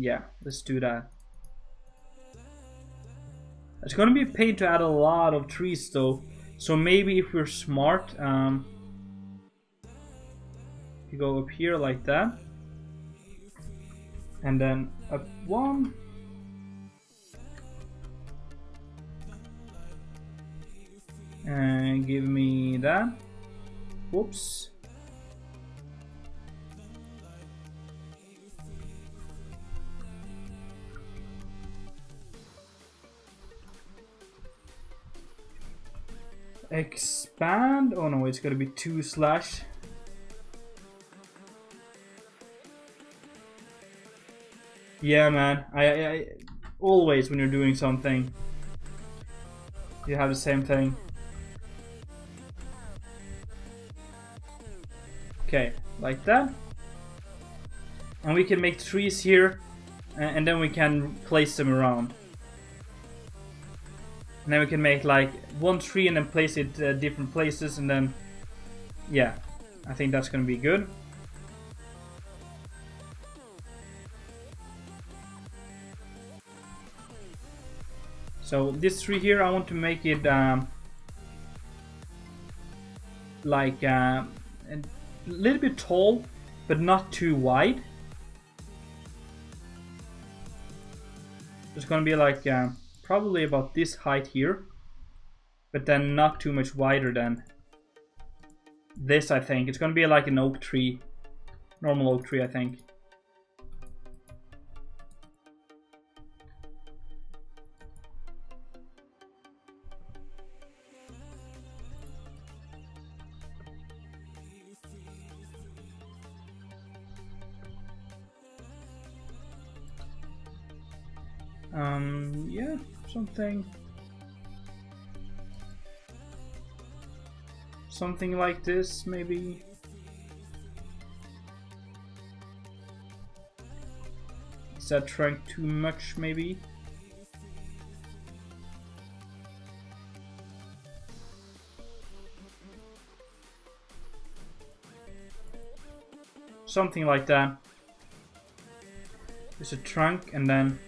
Yeah, let's do that. It's gonna be a pain to add a lot of trees though, so maybe if we're smart, you go up here like that, and then up one, and give me that. Whoops. Expand. Oh no, it's gotta be 2/. Yeah, man. I always when you're doing something, you have the same thing. Okay, like that. And we can make trees here, and then we can place them around. And then we can make like one tree and then place it different places, and then yeah, I think that's gonna be good. So this tree here, I want to make it like a little bit tall, but not too wide. It's gonna be like probably about this height here, but then not too much wider than this, I think. It's gonna be like an oak tree, normal oak tree, I think. Yeah, something like this, maybe. Is that trying too much, maybe? Something like that. There's a trunk and then...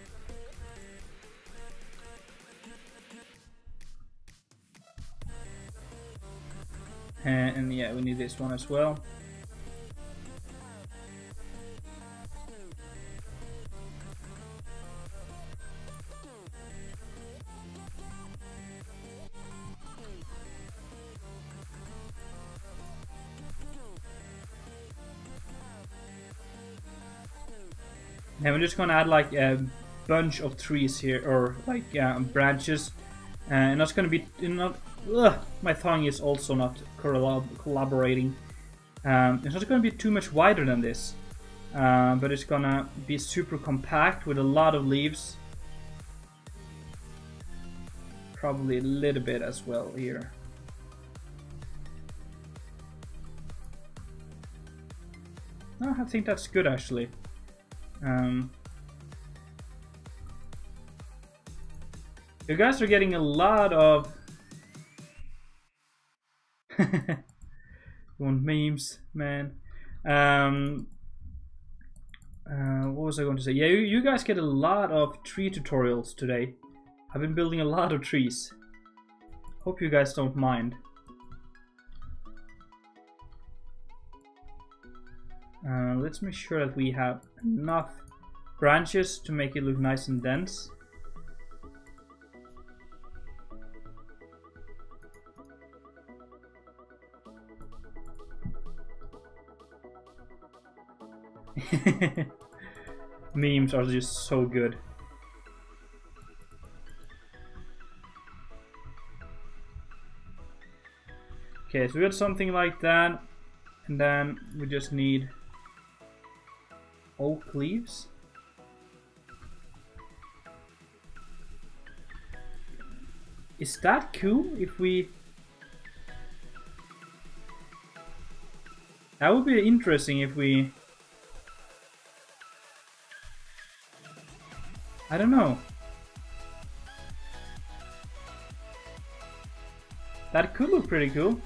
And yeah, we need this one as well. And we're just gonna add like a bunch of trees here, or like branches, and that's gonna be not. My tongue is also not collaborating. It's not gonna be too much wider than this, but it's gonna be super compact with a lot of leaves. Probably a little bit as well here. No, I think that's good actually. You guys are getting a lot of you want memes, man. What was I going to say? Yeah, you guys get a lot of tree tutorials today. I've been building a lot of trees. Hope you guys don't mind. Let's make sure that we have enough branches to make it look nice and dense. Memes are just so good. Okay, so we got something like that, and then we just need oak leaves. Is that cool if we... That would be interesting if we... I don't know. That could look pretty cool.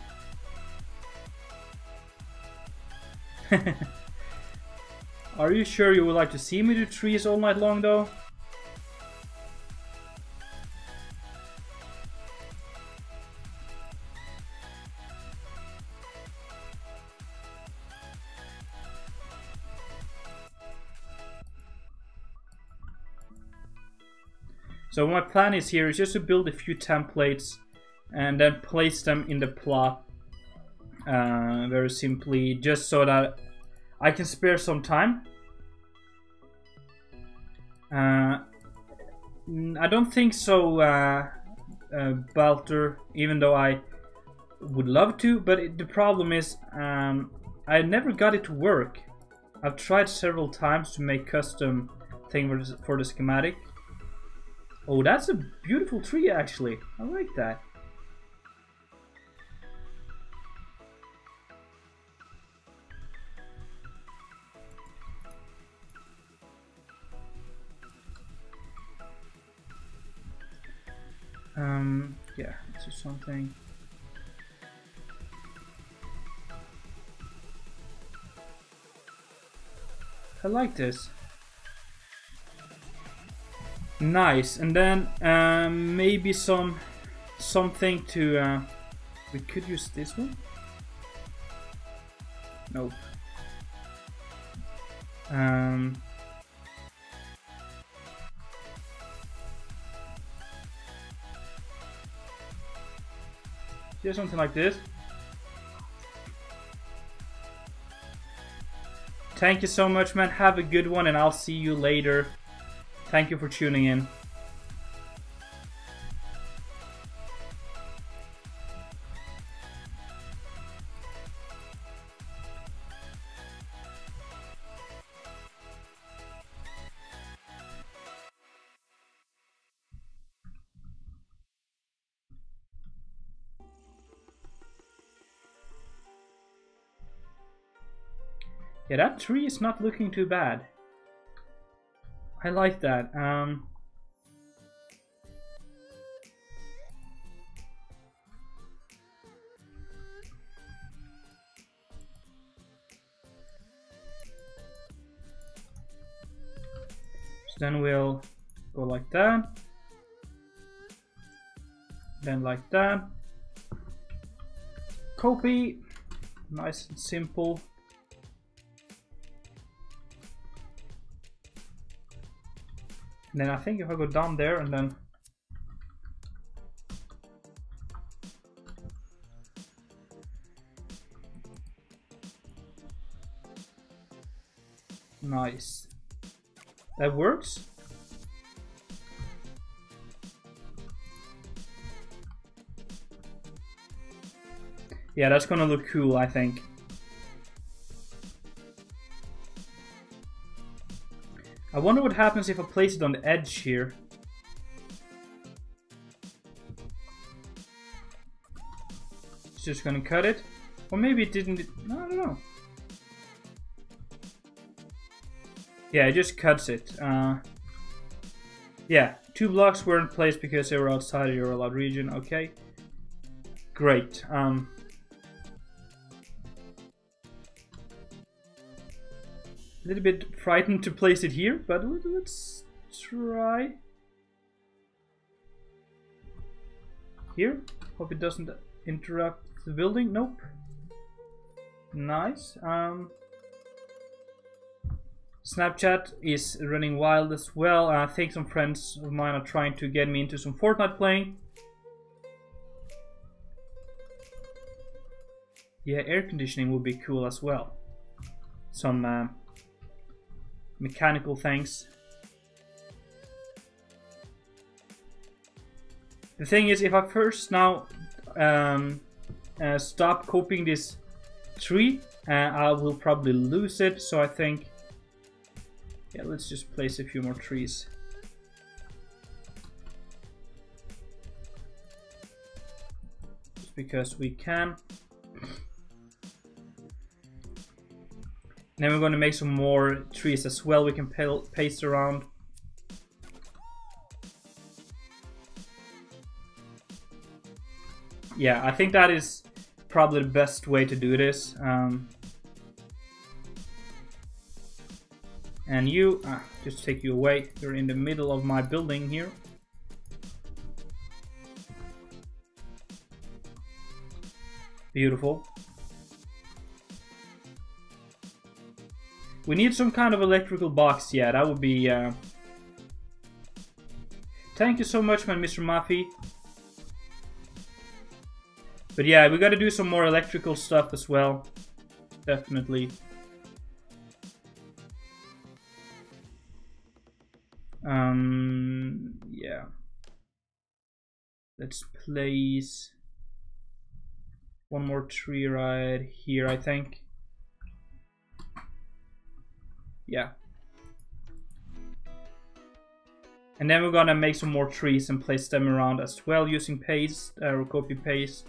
Are you sure you would like to see me do trees all night long though? So my plan is here is just to build a few templates and then place them in the plot very simply, just so that I can spare some time. I don't think so, Balter, even though I would love to, but the problem is I never got it to work. I've tried several times to make custom thing for the schematic. Oh, that's a beautiful tree actually. I like that. Yeah, let's do something. I like this. Nice, and then maybe something to we could use this one. Nope. Here's something like this. Thank you so much, man. Have a good one, and I'll see you later. Thank you for tuning in. Yeah, that tree is not looking too bad. I like that. So then we'll go like that. Then like that. Copy. Nice and simple. And then I think if I go down there and then nice. That works. Yeah, that's gonna look cool, I think. I wonder what happens if I place it on the edge here. It's just gonna cut it. Or maybe it didn't. No, I don't know. Yeah, it just cuts it. Yeah, 2 blocks weren't placed because they were outside of your allowed region. Okay. Great. A little bit frightened to place it here, but let's try. Here. Hope it doesn't interrupt the building. Nope. Nice. Snapchat is running wild as well. I think some friends of mine are trying to get me into some Fortnite playing. Yeah, air conditioning would be cool as well. Some mechanical things. The thing is, if I first now stop copying this tree, I will probably lose it. So I think, yeah, let's just place a few more trees. Just because we can. Then we're going to make some more trees as well. We can paste around. Yeah, I think that is probably the best way to do this. And you, just take you away. You're in the middle of my building here. Beautiful. We need some kind of electrical box. Yeah, that would be... Thank you so much, man, Mr. Maffey. But yeah, we gotta do some more electrical stuff as well. Definitely. Yeah. Let's place one more tree right here, I think. Yeah. And then we're gonna make some more trees and place them around as well using paste or copy paste.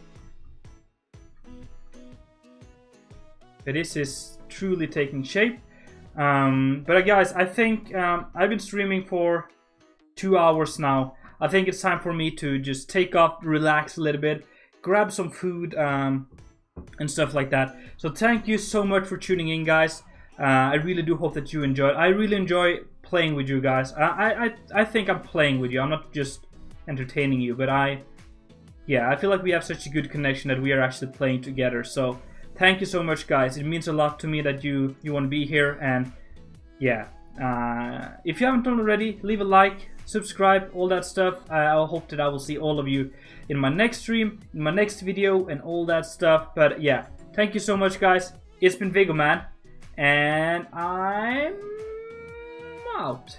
But this is truly taking shape. But guys, I think I've been streaming for 2 hours now. I think it's time for me to just take off, relax a little bit, grab some food and stuff like that. So thank you so much for tuning in, guys. I really do hope that you enjoyed. I really enjoy playing with you guys. I think I'm playing with you. I'm not just entertaining you, but I feel like we have such a good connection that we are actually playing together. So thank you so much, guys. It means a lot to me that you want to be here. And yeah, if you haven't done already, leave a like, subscribe, all that stuff. I hope that I will see all of you in my next stream, in my next video, and all that stuff. But yeah, thank you so much, guys. It's been Vegoman, and I'm out.